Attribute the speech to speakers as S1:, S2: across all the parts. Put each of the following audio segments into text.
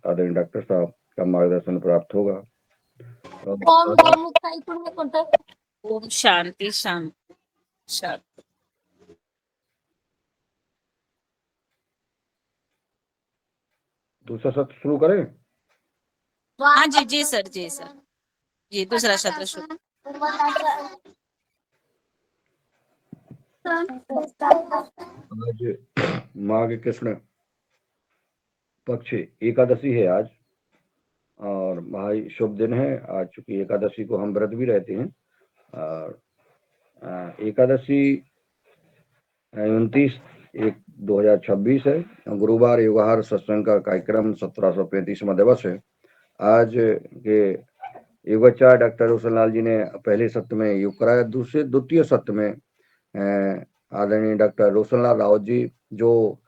S1: आदरणीय डॉक्टर साहब का मार्गदर्शन प्राप्त होगा।
S2: ओम शांति शांति शांति।
S1: दूसरा सत्र शुरू करें?
S2: हाँ जी जी सर, जी सर, जी दूसरा सत्र शुरू।
S1: आज माघ कृष्ण पक्ष एकादशी है आज, और भाई शुभ दिन है आज, चूंकि एकादशी को हम व्रत भी रहते हैं। और एकादशी 29/1/2026 है, गुरुवार युगहार सत्संग का कार्यक्रम 1735वां दिवस है। आज के युगाचार्य डॉक्टर रोशन लाल जी ने पहले सत्र में योग कराया। द्वितीय सत्र में आदरणीय डॉक्टर रोशन लाल रावत जी, जो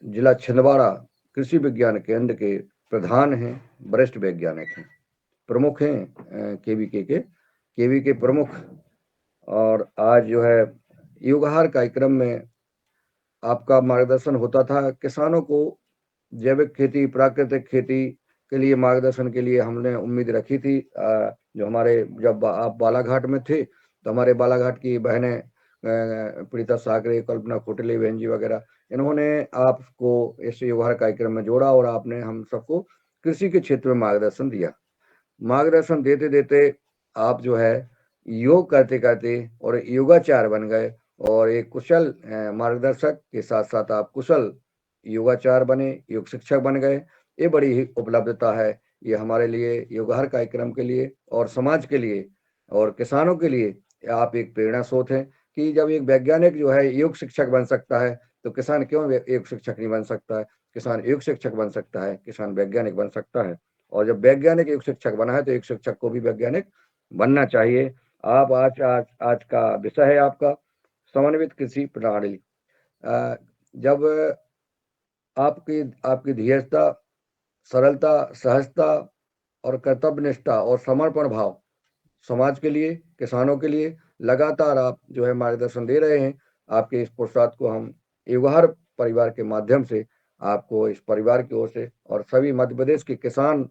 S1: जिला छिंदवाड़ा कृषि विज्ञान केंद्र के प्रधान हैं, वरिष्ठ वैज्ञानिक हैं, प्रमुख हैं, केवी के प्रमुख। और आज जो है युगहार कार्यक्रम में आपका मार्गदर्शन होता था। किसानों को जैविक खेती, प्राकृतिक खेती के लिए मार्गदर्शन के लिए हमने उम्मीद रखी थी। जो हमारे जब आप बालाघाट में थे तो हमारे बालाघाट की बहनें प्रीता साकरे, कल्पना खोटले बहन जी वगैरह, इन्होंने आपको इस युगहार कार्यक्रम में जोड़ा और आपने हम सबको कृषि के क्षेत्र में मार्गदर्शन दिया। मार्गदर्शन देते देते आप जो है योग करते करते और योगाचार्य बन गए, और एक कुशल मार्गदर्शक के साथ साथ आप कुशल योगाचार्य बने, योग शिक्षक बन गए। ये बड़ी ही उपलब्धता है। ये हमारे लिए, योगहार कार्यक्रम के लिए और समाज के लिए और किसानों के लिए आप एक प्रेरणा स्रोत हैं कि जब एक वैज्ञानिक जो है योग शिक्षक बन सकता है तो किसान क्यों योग शिक्षक नहीं बन सकता है? किसान योग शिक्षक बन सकता है, किसान वैज्ञानिक बन सकता है। और जब वैज्ञानिक योग शिक्षक बना है तो एक शिक्षक को भी वैज्ञानिक बनना चाहिए। आप आज का विषय है आपका समन्वित कृषि प्रणाली। जब आपकी आपकी धीरजता, सरलता, सहजता और कर्तव्यनिष्ठा और समर्पण भाव समाज के लिए, किसानों के लिए लगातार आप जो है मार्गदर्शन दे रहे हैं। आपके इस पुरुषार्थ को हम युगहार परिवार के माध्यम से आपको, इस परिवार की ओर से और सभी मध्य प्रदेश के किसान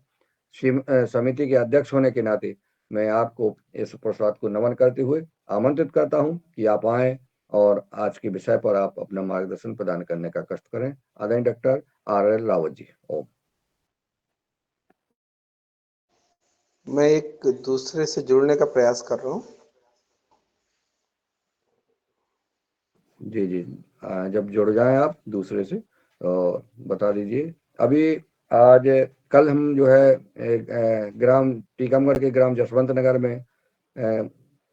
S1: समिति के अध्यक्ष होने के नाते मैं आपको इस पुरुषार्थ को नमन करते हुए आमंत्रित करता हूं कि आप आएं और आज के विषय पर आप अपना मार्गदर्शन प्रदान करने का कष्ट करें। आदरणीय डॉक्टर RL रावत जी। ओम।
S3: मैं एक दूसरे से जुड़ने का प्रयास कर रहा हूँ।
S1: जी जी, जब जुड़ जाएं आप दूसरे से तो बता दीजिए। अभी आज कल हम जो है ग्राम टीकमगढ़ के ग्राम जसवंत नगर में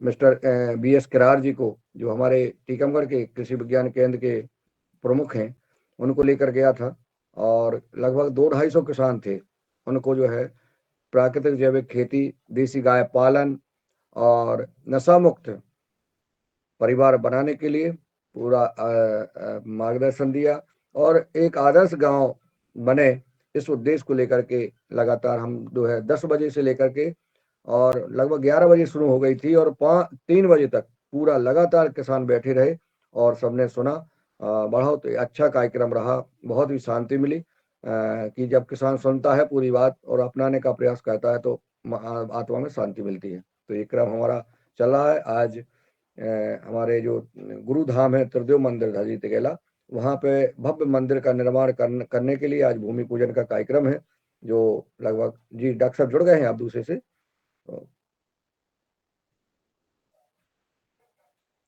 S1: मिस्टर BS किरार जी को, जो हमारे टीकमगढ़ के कृषि विज्ञान केंद्र के प्रमुख हैं, उनको लेकर गया था। और लगभग 200-250 किसान थे। उनको जो है प्राकृतिक जैविक खेती, देसी गाय पालन और नशा मुक्त परिवार बनाने के लिए पूरा मार्गदर्शन दिया, और एक आदर्श गांव बने इस उद्देश्य को लेकर के लगातार हम जो है 10 बजे से लेकर के और लगभग 11 बजे शुरू हो गई थी, और 3 बजे तक पूरा लगातार किसान बैठे रहे और सबने सुना। बहुत अच्छा कार्यक्रम रहा। बहुत ही शांति मिली कि जब किसान सुनता है पूरी बात और अपनाने का प्रयास करता है तो आत्मा में शांति मिलती है। तो ये क्रम हमारा चल रहा है। आज हमारे जो गुरु धाम है त्रिदेव मंदिर धाजी तिगेला, वहाँ पे भव्य मंदिर का निर्माण करने के लिए आज भूमि पूजन का कार्यक्रम है, जो लगभग, जी डॉक्टर साहब जुड़ गए हैं आप दूसरे से, तो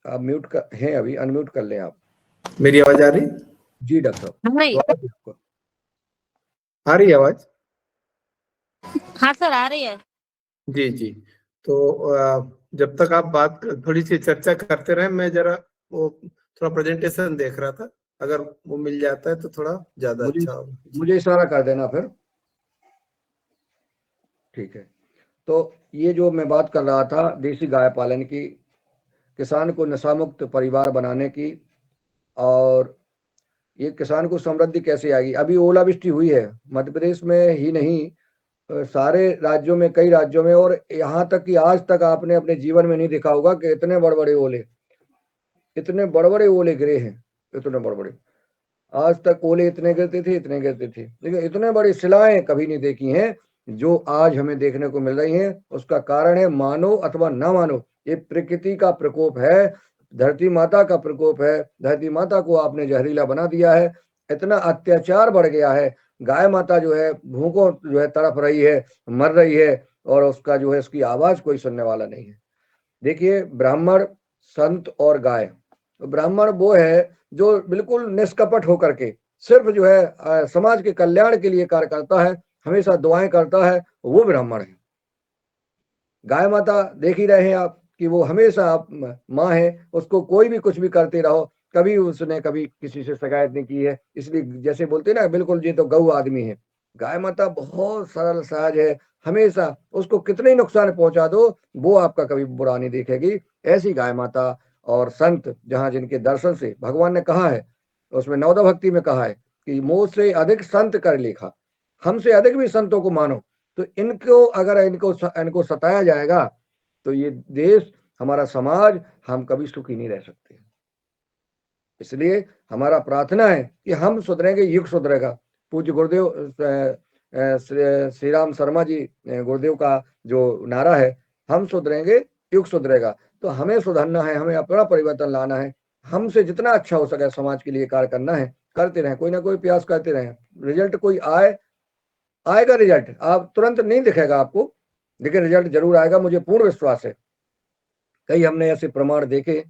S1: आप म्यूट कर हैं अभी, अनम्यूट कर लें आप।
S3: मेरी आवाज आ रही?
S1: जी डॉक्टर साहब, स्वागत है आपका।
S3: आ रही है आवाज?
S2: हाँ सर, आ रही है।
S3: जी जी। तो जब तक आप बात थोड़ी सी चर्चा करते रहे, मैं जरा वो थोड़ा प्रेजेंटेशन देख रहा था। अगर वो मिल जाता है तो थोड़ा ज्यादा अच्छा होगा।
S1: मुझे इशारा कर देना फिर। ठीक है। तो ये जो मैं बात कर रहा था देसी गाय पालन की, किसान को नशा मुक्त परिवार बनाने की, और ये किसान को समृद्धि कैसे आएगी। अभी ओलावृष्टि हुई है मध्य प्रदेश में ही नहीं, सारे राज्यों में, कई राज्यों में, और यहाँ तक कि आज तक आपने अपने जीवन में नहीं देखा होगा कि इतने बड़े बड़े ओले गिरे हैं, इतने बड़े बड़े। आज तक ओले इतने गिरते थे, लेकिन इतने बड़ी शिलाएं कभी नहीं देखी हैं जो आज हमें देखने को मिल रही हैं। उसका कारण है, मानो अथवा ना मानो, ये प्रकृति का प्रकोप है, धरती माता का प्रकोप है। धरती माता को आपने जहरीला बना दिया है, इतना अत्याचार बढ़ गया है। गाय माता जो है भूखों जो है तड़प रही है, मर रही है, और उसका जो है उसकी आवाज कोई सुनने वाला नहीं है। देखिए, ब्राह्मण, संत और गाय, ब्राह्मण वो है जो बिल्कुल निष्कपट होकर के सिर्फ जो है समाज के कल्याण के लिए कार्य करता है, हमेशा दुआएं करता है, वो ब्राह्मण है। गाय माता देख ही रहे हैं आप कि वो हमेशा आप माँ है, उसको कोई भी कुछ भी करते रहो, कभी उसने कभी किसी से शिकायत नहीं की है। इसलिए जैसे बोलते हैं ना, बिल्कुल ये तो गऊ आदमी है। गाय माता बहुत सरल सहज है, हमेशा उसको कितने ही नुकसान पहुंचा दो वो आपका कभी बुरा नहीं देखेगी। ऐसी गाय माता और संत, जहाँ जिनके दर्शन से भगवान ने कहा है, उसमें नवदा भक्ति में कहा है कि मुझ से अधिक संत कर लेखा, हमसे अधिक भी संतों को मानो। तो इनको अगर इनको सताया जाएगा तो ये देश, हमारा समाज, हम कभी सुखी नहीं रह सकते। इसलिए हमारा प्रार्थना है कि हम सुधरेंगे, युग सुधरेगा। पूज्य गुरुदेव श्री राम शर्मा जी गुरुदेव का जो नारा है, हम सुधरेंगे युग सुधरेगा। तो हमें सुधरना है, हमें अपना परिवर्तन लाना है, हमसे जितना अच्छा हो सके समाज के लिए कार्य करना है, करते रहें, कोई ना कोई प्रयास करते रहें। रिजल्ट कोई आएगा, रिजल्ट आप तुरंत नहीं दिखेगा आपको, लेकिन रिजल्ट जरूर आएगा, मुझे पूर्ण विश्वास है। कई हमने ऐसे प्रमाण देखे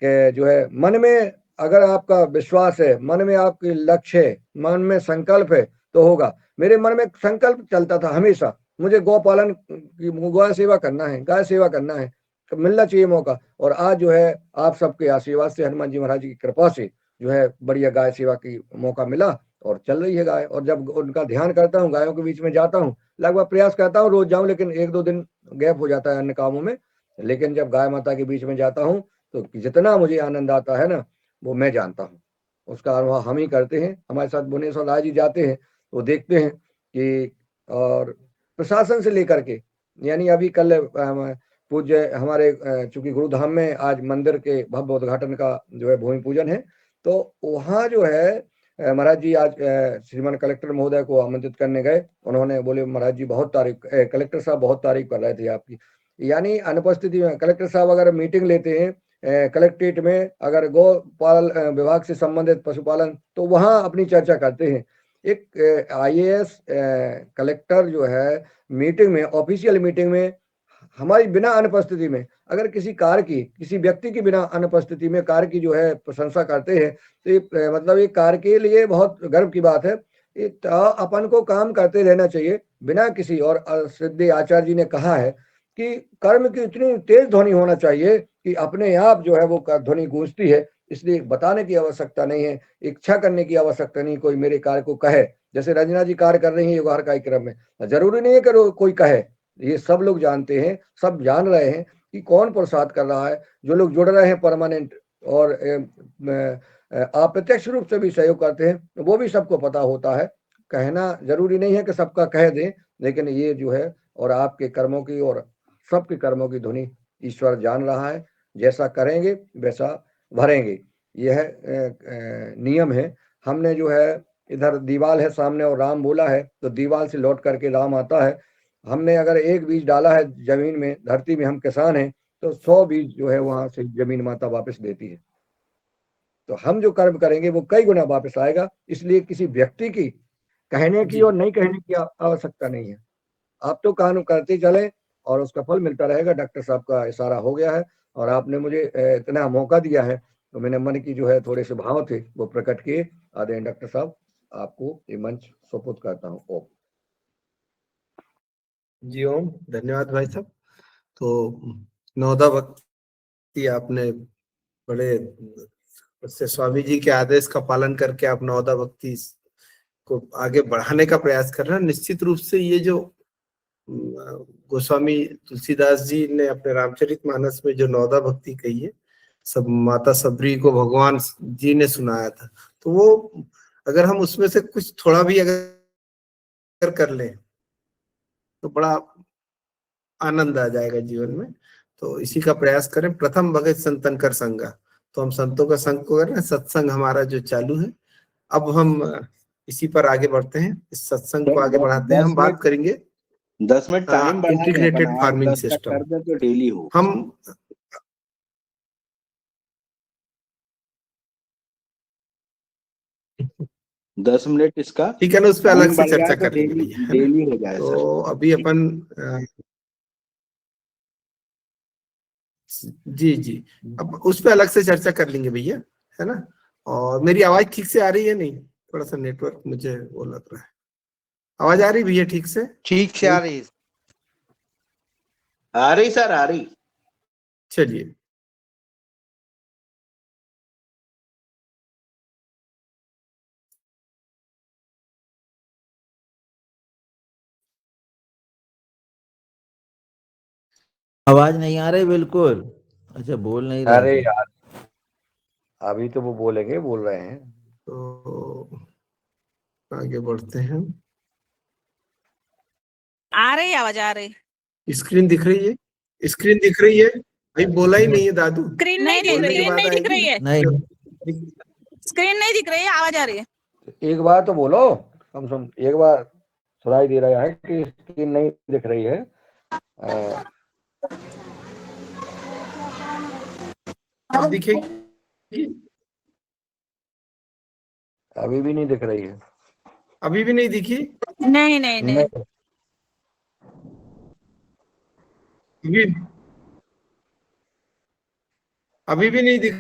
S1: कि जो है मन में अगर आपका विश्वास है, मन में आपके लक्ष्य है, मन में संकल्प है, तो होगा। मेरे मन में संकल्प चलता था हमेशा, मुझे गौ पालन की, गौ सेवा करना है, गाय सेवा करना है, मिलना चाहिए मौका। और आज जो है आप सबके आशीर्वाद से, हनुमान जी महाराज की कृपा से जो है बढ़िया गाय सेवा की मौका मिला और चल रही है गाय। और जब उनका ध्यान करता हूँ, गायों के बीच में जाता हूँ, लगभग प्रयास करता हूँ रोज जाऊं, लेकिन 1-2 दिन गैप हो जाता है अन्य कामों में। लेकिन जब गाय माता के बीच में जाता हूँ तो जितना मुझे आनंद आता है ना, वो मैं जानता हूँ। उसका अनुभव हम ही करते हैं। हमारे साथ भुवनेश्वर राय जी जाते हैं, वो देखते हैं कि, और प्रशासन से लेकर के, यानी अभी कल पूज्य हमारे चूंकि गुरुधाम में आज मंदिर के भव्य उद्घाटन का जो है भूमि पूजन है, तो वहाँ जो है महाराज जी आज श्रीमान कलेक्टर महोदय को आमंत्रित करने गए। उन्होंने बोले, महाराज जी बहुत तारीफ, कलेक्टर साहब बहुत तारीफ कर रहे थे आपकी। यानी अनुपस्थिति में कलेक्टर साहब अगर मीटिंग लेते हैं कलेक्ट्रेट में, अगर गौपाल विभाग से संबंधित पशुपालन, तो वहां अपनी चर्चा करते हैं। एक IAS कलेक्टर जो है मीटिंग में, ऑफिशियल मीटिंग में, हमारी बिना अनुपस्थिति में, अगर किसी कार्य की, किसी व्यक्ति की बिना अनुपस्थिति में कार्य की जो है प्रशंसा करते हैं, तो ये मतलब ये कार्य के लिए बहुत गर्व की बात है। अपन को काम करते रहना चाहिए बिना किसी, और सिद्धि आचार्य जी ने कहा है कि कर्म की इतनी तेज ध्वनि होना चाहिए कि अपने आप जो है वो ध्वनि गूंजती है। इसलिए बताने की आवश्यकता नहीं है, इच्छा करने की आवश्यकता नहीं, कोई मेरे कार्य को कहे। जैसे रंजना जी कार्य कर रही है युगाहर कार्यक्रम में, जरूरी नहीं है कि कोई कहे, ये सब लोग जानते हैं, सब जान रहे हैं कि कौन प्रसाद कर रहा है। जो लोग जुड़ रहे हैं परमानेंट और अप्रत्यक्ष रूप से भी सहयोग करते हैं, वो भी सबको पता होता है। कहना जरूरी नहीं है कि सबका कह दें, लेकिन ये जो है, और आपके कर्मों की और सबके कर्मों की ध्वनि ईश्वर जान रहा है। जैसा करेंगे वैसा भरेंगे, यह नियम है। हमने जो है, इधर दीवाल है सामने और राम बोला है, तो दीवाल से लौट करके राम आता है। हमने अगर एक बीज डाला है जमीन में, धरती में, हम किसान हैं, तो 100 बीज जो है वहां से जमीन माता वापस देती है। तो हम जो कर्म करेंगे वो कई गुना वापस आएगा। इसलिए किसी व्यक्ति की कहने की
S3: जी
S1: और नहीं कहने की आवश्यकता नहीं है। आप तो काम करते चले और उसका फल मिलता रहेगा। डॉक्टर साहब का इशारा हो गया है और आपने मुझे इतना मौका दिया है, तो मैंने मन की जो है थोड़े से भाव थे वो प्रकट किए। आदरणीय डॉक्टर साहब, आपको ये मंच सुपुर्द करता हूँ। ओम
S3: जी, ओम। धन्यवाद भाई साहब। तो नौदा भक्ति आपने बड़े उससे स्वामी जी के आदेश का पालन करके आप नौदा भक्ति को आगे बढ़ाने का प्रयास कर रहे हैं। निश्चित रूप से ये जो गोस्वामी तुलसीदास जी ने अपने रामचरितमानस में जो नौदा भक्ति कही है, सब माता सबरी को भगवान जी ने सुनाया था, तो वो अगर हम उसमें से कुछ थोड़ा भी अगर कर लें तो बड़ा आनंद आ जाएगा जीवन में। तो इसी का प्रयास करें। प्रथम भगत संतन कर संगा, तो हम संतों का संग को कर रहे हैं। सत्संग हमारा जो चालू है, अब हम इसी पर आगे बढ़ते हैं, इस सत्संग को आगे बढ़ाते हैं। हम
S4: 10
S3: बात
S4: मिनट
S3: करेंगे
S4: 10 मिनट टाइम बढ़ा दें,
S3: इंटीग्रेटेड
S4: अपन
S3: फार्मिंग
S4: 8-10 तक
S3: सिस्टम।
S4: कर दे तो डेली हो।
S3: हम
S4: 10 मिनट इसका
S3: ठीक है ना, उस पर अलग
S4: टाइम
S3: से
S4: बढ़
S3: चर्चा
S4: जाए तो
S3: कर लेंगे
S4: डेली
S3: भैया, है ना।
S4: डेली हो जाए सर।
S3: तो अभी अपन जी जी, अब उस पर अलग से चर्चा कर लेंगे भैया, है ना। और मेरी आवाज ठीक से आ रही है? नहीं, थोड़ा सा नेटवर्क मुझे वो लग रहा है। आवाज आ रही भैया ठीक से?
S5: ठीक से आ रही है।
S4: आ रही सर, आ रही।
S3: चलिए,
S5: आवाज नहीं आ रही बिल्कुल। अच्छा, बोल नहीं रहे
S1: अरे
S5: थे।
S1: यार, अभी तो वो बोलेंगे, बोल रहे हैं।
S3: तो आगे बढ़ते हैं।
S2: आ रही आवाज आ रही।
S3: स्क्रीन दिख रही है? स्क्रीन दिख रही है? भाई बोला ही नहीं है दादू।
S2: स्क्रीन नहीं दिख
S3: बोलने
S2: रही
S3: के
S2: है,
S3: बाद
S2: नहीं दिख
S3: आएगी
S2: रही है,
S5: नहीं,
S2: स्क्रीन नहीं दिख रही है, आवाज आ रही है।
S1: एक बार तो बोलो, कम से कम एक बार सुनाई दे रहा है कि स्क्रीन नहीं दिख रही है।
S3: अब दिखेगी?
S1: अभी भी नहीं दिख रही है।
S3: अभी भी नहीं दिखी?
S2: नहीं नहीं नहीं,
S1: नहीं,
S3: अभी अभी भी नहीं दिख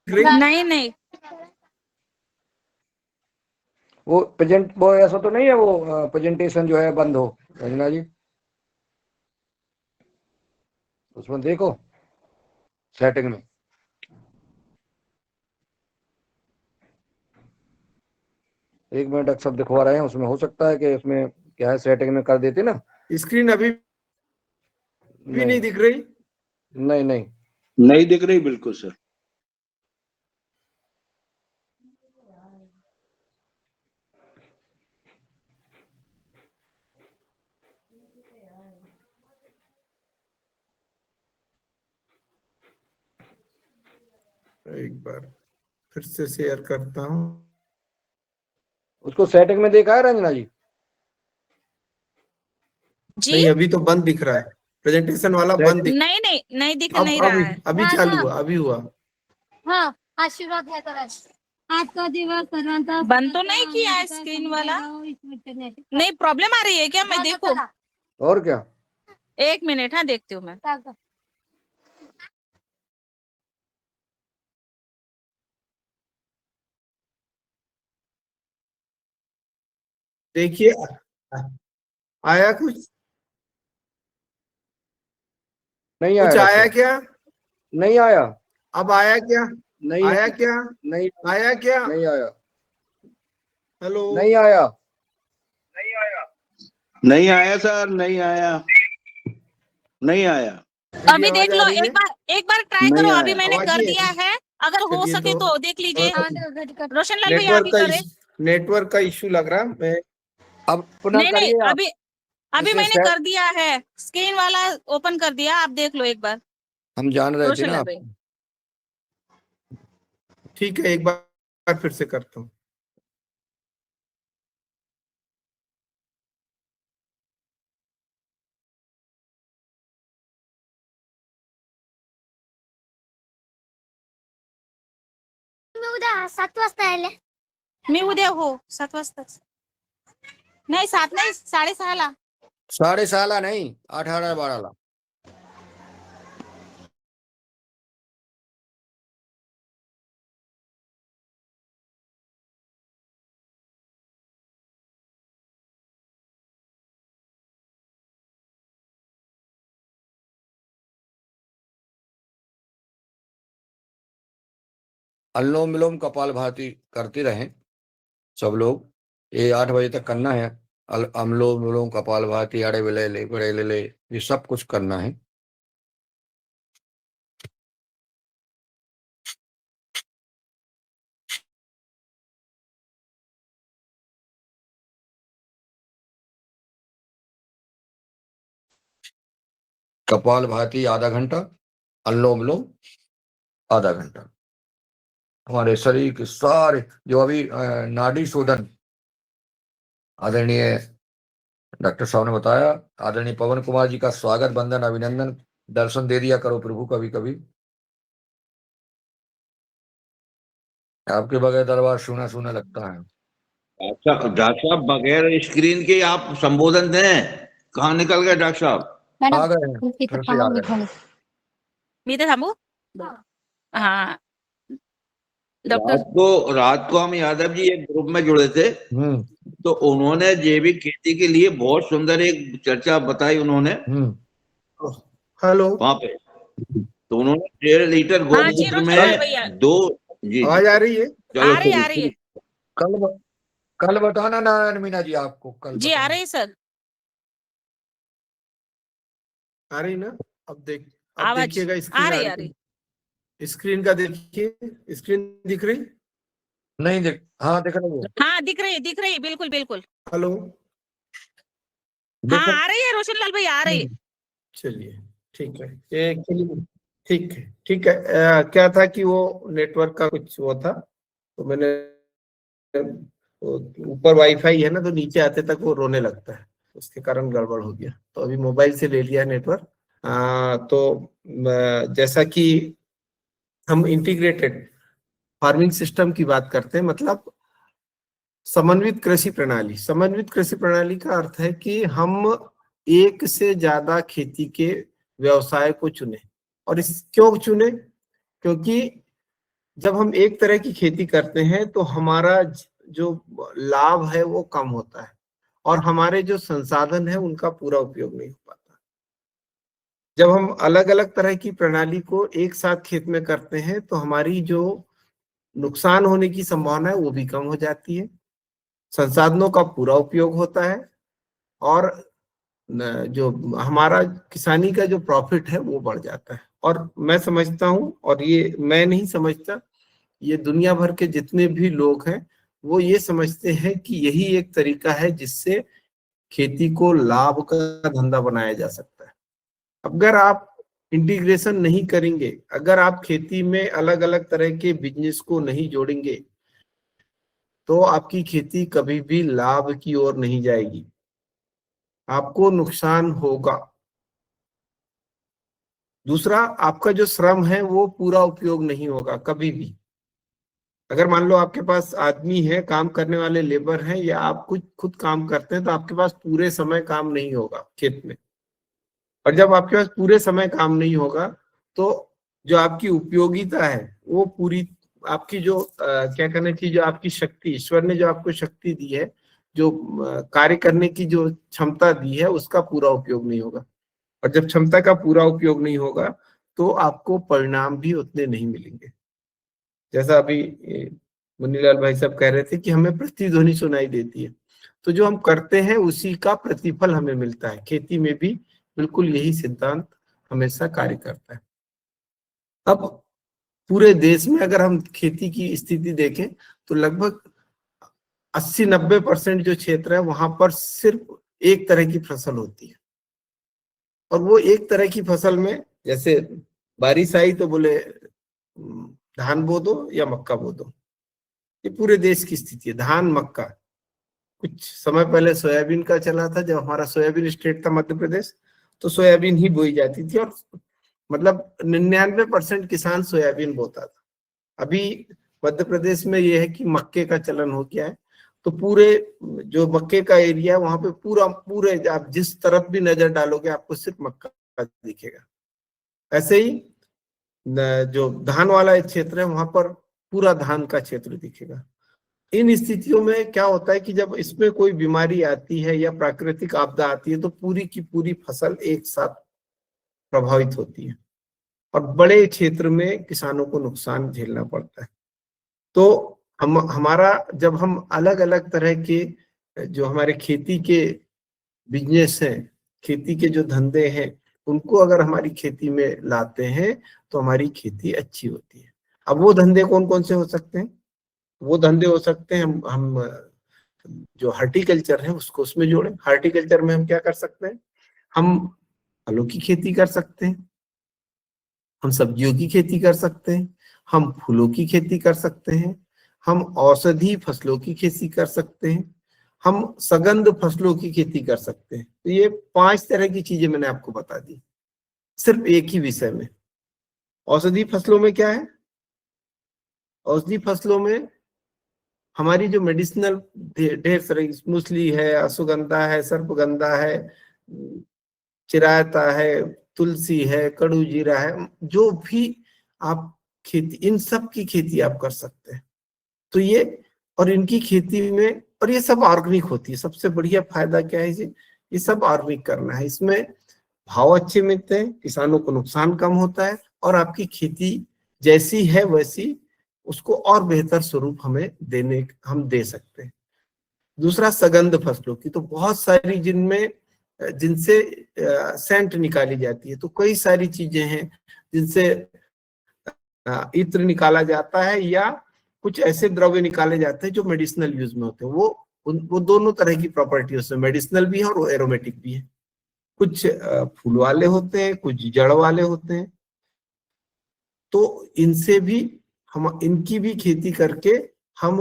S3: रही?
S2: नहीं नहीं,
S1: वो ऐसा तो नहीं है वो प्रेजेंटेशन जो है बंद हो, रंजना जी उसमें देखो सेटिंग में। एक मिनट अक्सर दिखवा रहे हैं, उसमें हो सकता है कि उसमें क्या है, सेटिंग में कर देते ना।
S3: स्क्रीन अभी भी
S1: नहीं
S3: नहीं दिख रही?
S1: नहीं नहीं,
S4: नहीं दिख रही बिल्कुल सर।
S3: एक बार फिर से शेयर करता हूँ।
S1: उसको सेटिंग में देखा है रंजना जी?
S2: जी
S3: नहीं, अभी तो बंद दिख रहा है, प्रेजेंटेशन वाला बंद दिख।
S2: नहीं नहीं नहीं दिख
S3: अब
S2: नहीं रहा है।
S3: अभी चालू हुआ, अभी हुआ।
S6: हाँ, आशीर्वाद है तरह। आज का दिवस सर्वांचा
S2: बंद तो नहीं किया है स्क्रीन वाला। नहीं, प्रॉब्लम आ रही है क्या? मैं देखूं?
S1: और क्या?
S2: एक मिनट, हाँ देखती हूँ मैं।
S3: देखिए, आया कुछ?
S1: नहीं
S3: कुछ
S1: आया
S3: आया
S1: डॉक्टर,
S3: क्या?
S1: नहीं आया।
S3: अब आया क्या?
S1: नहीं
S3: आया क्या?
S1: नहीं,
S3: आया क्या?
S1: नहीं आया,
S3: हेलो?
S1: नहीं आया।
S4: नहीं आया सर, नहीं आया, नहीं आया।
S2: अभी
S3: आवाज
S2: देख
S3: आ
S2: लो,
S3: रही है?
S2: एक बार ट्राई
S4: नहीं
S2: करो।
S4: आया।
S2: अभी मैंने
S3: आवाज
S2: कर
S3: नहीं
S2: दिया
S3: आ रही?
S2: है, अगर हो
S3: चलिए,
S2: सके तो देख लीजिए। रोशन लाल भैया
S3: नेटवर्क
S2: अभी
S3: का
S2: करे।
S3: नेटवर्क का इश्यू लग रहा है। मैं
S1: अब पुनः
S2: नहीं नहीं,
S1: करिए आप।
S2: अभी
S1: इसे
S2: मैंने कर दिया है, स्क्रीन वाला ओपन कर दिया, आप देख लो एक बार।
S1: हम जान रहे थे
S2: रोशन
S1: ना
S2: लाल
S1: आप।
S2: भैया,
S3: ठीक है, एक बार फिर से करता हूँ।
S6: उद्या 7 वाजता आले.
S2: मी उद्या हो 7 वाजता. नाही 7 नाही, 6:30
S1: 6:30 नहीं, 18-12 अनुलोम विलोम कपालभाति करते रहें सब लोग। ये 8 बजे तक करना है। अनुलोम विलोम कपालभाति, अड़े विले बड़े ले, ये सब कुछ करना है। कपालभाति आधा घंटा, अनुलोम विलोम आधा घंटा। हमारे शरीर के सारे जो अभी नाड़ी शोधन आदरणीय डॉक्टर साहब ने बताया, आदरणीय पवन कुमार जी का स्वागत, वंदन, अभिनंदन, दर्शन दे दिया करो प्रभु कभी कभी। आपके बगैर दरबार सूना सूना लगता है।
S4: अच्छा डॉक्टर साहब, बगैर स्क्रीन के आप संबोधन दें, कहाँ निकल गए डॉक्टर साहब?
S1: आ
S6: मॅडम
S1: गए हैं,
S6: इथं
S1: फिर से
S6: थांबा,
S1: आ
S6: मी
S1: गए।
S6: थांबते.
S2: मी इथे थांबू? हाँ डॉक्टर,
S4: रात को हम यादव जी एक ग्रुप में जुड़े थे,
S1: हम्म
S4: तो उन्होंने जैविक खेती के लिए बहुत सुंदर एक चर्चा बताई उन्होंने
S3: हेलो,
S4: वहां पे। तो उन्होंने 1.5 लीटर
S2: हाँ जी
S4: गोमूत्र
S2: रोशन लाल
S4: में
S2: भैया,
S4: 2 जी
S3: आवाज आ रही है?
S4: चलो
S2: आ रही है
S1: कल कल बताना नारायण मीना जी, आपको कल
S2: जी, आ रही है सर
S3: आ रही ना? अब
S2: आवाज,
S3: देखिएगा,
S2: आ
S3: स्क्रीन
S2: रही
S3: आ
S2: आ
S3: रही
S2: रही।
S3: है? स्क्रीन का देखिए, स्क्रीन दिख रही?
S1: नहीं देख, हाँ दिख रही है,
S2: हाँ दिख रही है, बिल्कुल बिल्कुल।
S3: हेलो,
S2: हाँ आ रही है रोशन लाल भैया, आ रही है।
S3: चलिए ठीक है, ये एक्चुअली ठीक है, ठीक है। क्या था कि वो नेटवर्क का कुछ वो था, तो मैंने ऊपर वाईफाई है ना, तो नीचे आते तक वो रोने लगता है, उसके कारण गड़बड़ हो गया। तो अभी मोबाइल से ले लिया नेटवर्क। तो जैसा कि हम इंटीग्रेटेड फार्मिंग सिस्टम की बात करते हैं, मतलब समन्वित कृषि प्रणाली। समन्वित कृषि प्रणाली का अर्थ है कि हम एक से ज्यादा खेती के व्यवसाय को चुने। और इस क्यों चुने? क्योंकि जब हम एक तरह की खेती करते हैं तो हमारा जो लाभ है वो कम होता है, और हमारे जो संसाधन है उनका पूरा उपयोग नहीं हो पाता। जब हम अलग अलग तरह की प्रणाली को एक साथ खेत में करते हैं तो हमारी जो नुकसान होने की संभावना है वो भी कम हो जाती है, संसाधनों का पूरा उपयोग होता है, और जो हमारा किसानी का जो प्रॉफिट है वो बढ़ जाता है। और मैं समझता हूं, और ये मैं नहीं समझता, ये दुनिया भर के जितने भी लोग हैं वो ये समझते हैं कि यही एक तरीका है जिससे खेती को लाभ का धंधा बनाया जा सकता है। अगर आप इंटीग्रेशन नहीं करेंगे, अगर आप खेती में अलग अलग तरह के बिजनेस को नहीं जोड़ेंगे, तो आपकी खेती कभी भी लाभ की ओर नहीं जाएगी, आपको नुकसान होगा। दूसरा, आपका जो श्रम है वो पूरा उपयोग नहीं होगा कभी भी। अगर मान लो आपके पास आदमी है, काम करने वाले लेबर हैं, या आप कुछ खुद काम करते हैं, तो आपके पास पूरे समय काम नहीं होगा खेत में। और जब आपके पास पूरे समय काम नहीं होगा तो जो आपकी उपयोगिता है वो पूरी, आपकी जो क्या कहना चाहिए, जो आपकी शक्ति, ईश्वर ने जो आपको शक्ति दी है, जो कार्य करने की जो क्षमता दी है, उसका पूरा उपयोग नहीं होगा। और जब क्षमता का पूरा उपयोग नहीं होगा तो आपको परिणाम भी उतने नहीं मिलेंगे। जैसा अभी मुन्नीलाल भाई साहब कह रहे थे कि हमें प्रतिध्वनि सुनाई देती है, तो जो हम करते हैं उसी का प्रतिफल हमें मिलता है। खेती में भी बिल्कुल यही सिद्धांत हमेशा कार्य करता है। अब पूरे देश में अगर हम खेती की स्थिति देखें तो लगभग 80-90% जो क्षेत्र है वहां पर सिर्फ एक तरह की फसल होती है। और वो एक तरह की फसल में, जैसे बारिश आई तो बोले धान बो दो या मक्का बो दो, ये पूरे देश की स्थिति है, धान मक्का। कुछ समय पहले सोयाबीन का चला था, जब हमारा सोयाबीन स्टेट था मध्य प्रदेश, तो सोयाबीन ही बोई जाती थी, और मतलब 99% किसान सोयाबीन बोता था। अभी मध्य प्रदेश में यह है कि मक्के का चलन हो गया है, तो पूरे जो मक्के का एरिया है वहां पे पूरे आप जिस तरफ भी नजर डालोगे आपको सिर्फ मक्का दिखेगा। ऐसे ही जो धान वाला क्षेत्र है वहां पर पूरा धान का क्षेत्र दिखेगा। इन स्थितियों में क्या होता है कि जब इसमें कोई बीमारी आती है या प्राकृतिक आपदा आती है तो पूरी की पूरी फसल एक साथ प्रभावित होती है, और बड़े क्षेत्र में किसानों को नुकसान झेलना पड़ता है। तो हमारा जब हम अलग अलग तरह के जो हमारे खेती के बिजनेस हैं, खेती के जो धंधे हैं, उनको अगर हमारी खेती में लाते हैं तो हमारी खेती अच्छी होती है। अब वो धंधे कौन कौन से हो सकते हैं? वो धंधे हो सकते हैं, हम जो हार्टिकल्चर है उसको उसमें जोड़ें। हार्टिकल्चर में हम क्या कर सकते हैं? हम फलों की खेती कर सकते हैं, हम सब्जियों की खेती कर सकते हैं, हम फूलों की खेती कर सकते हैं, हम औषधि फसलों की खेती कर सकते हैं, हम सगंध फसलों की खेती कर सकते हैं। तो ये 5 तरह की चीजें मैंने आपको बता दी सिर्फ एक ही विषय में। औषधि फसलों में क्या है? औषधि फसलों में हमारी जो मेडिसिनल ढेर सारी मूसली है, अश्वगंधा है, सर्पगंधा है, चिरायता है, तुलसी है, कड़ू जीरा है, जो भी आप खेती, इन सब की खेती आप कर सकते हैं। तो ये, और इनकी खेती में, और ये सब ऑर्गेनिक होती है। सबसे बढ़िया फायदा क्या है इसे, ये सब ऑर्गेनिक करना है। इसमें भाव अच्छे मिलते हैं, किसानों को नुकसान कम होता है, और आपकी खेती जैसी है वैसी उसको और बेहतर स्वरूप हम दे सकते हैं। दूसरा, सगंध फसलों की तो बहुत सारी जिनसे सेंट निकाली जाती है। तो कई सारी चीजें हैं जिनसे इत्र निकाला जाता है, या कुछ ऐसे द्रव्य निकाले जाते हैं जो मेडिसिनल यूज में होते हैं। वो दोनों तरह की प्रॉपर्टी उसमें, मेडिसिनल भी है और एरोमेटिक भी है। कुछ फूल वाले होते हैं, कुछ जड़ वाले होते हैं। तो इनसे भी हम, इनकी भी खेती करके हम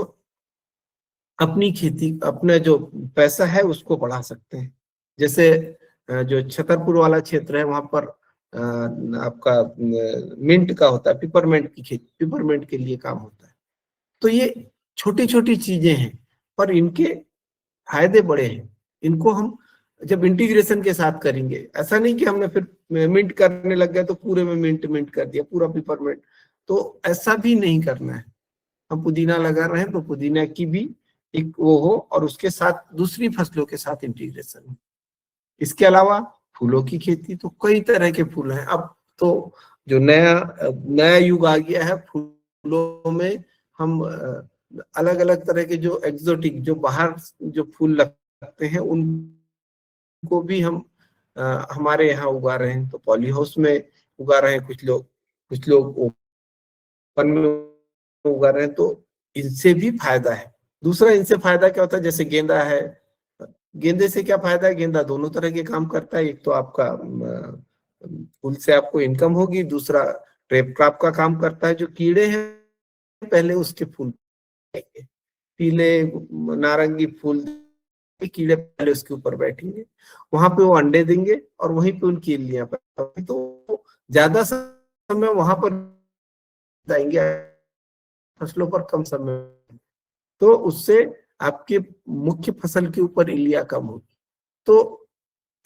S3: अपनी खेती, अपना जो पैसा है उसको बढ़ा सकते हैं। जैसे जो छतरपुर वाला क्षेत्र है, वहां पर आपका मिंट का होता है, पिपरमेंट की खेती, पिपरमेंट के लिए काम होता है। तो ये छोटी छोटी चीजें हैं, पर इनके फायदे बड़े हैं। इनको हम जब इंटीग्रेशन के साथ करेंगे, ऐसा नहीं कि हमने फिर मिंट करने लग गए तो पूरे में मिंट कर दिया, पूरा पिपरमेंट, तो ऐसा भी नहीं करना है। हम पुदीना लगा रहे हैं तो पुदीना की भी एक वो हो, और उसके साथ दूसरी फसलों के साथ इंटीग्रेशन हो। इसके अलावा फूलों की खेती, तो कई तरह के फूल हैं। अब तो जो नया युग आ गया है, फूलों में हम अलग अलग तरह के जो एक्सोटिक, जो बाहर जो फूल लगते हैं, उनको भी हम हमारे यहाँ उगा रहे हैं। तो पॉली हाउस में उगा रहे हैं कुछ लोग ओपन में उगा रहे हैं। तो इनसे भी फायदा है। दूसरा, इनसे फायदा क्या होता है, जैसे गेंदा है, गेंदे से क्या फायदा है, गेंदा दोनों तरह के काम करता है। एक तो आपका फूल से आपको इनकम होगी, दूसरा ट्रैप क्रॉप का काम करता है। जो कीड़े हैं पहले उसके फूल, पीले नारंगी फूल, कीड़े पहले उसके ऊपर बैठेंगे, वहां पे वो अंडे देंगे और वहीं पे उनकी इल्लियां पैदा, तो ज्यादा समय वहां पर जाएंगे, फसलों पर कम समय, तो उससे आपके मुख्य फसल के ऊपर इल्लियां कम होगी। तो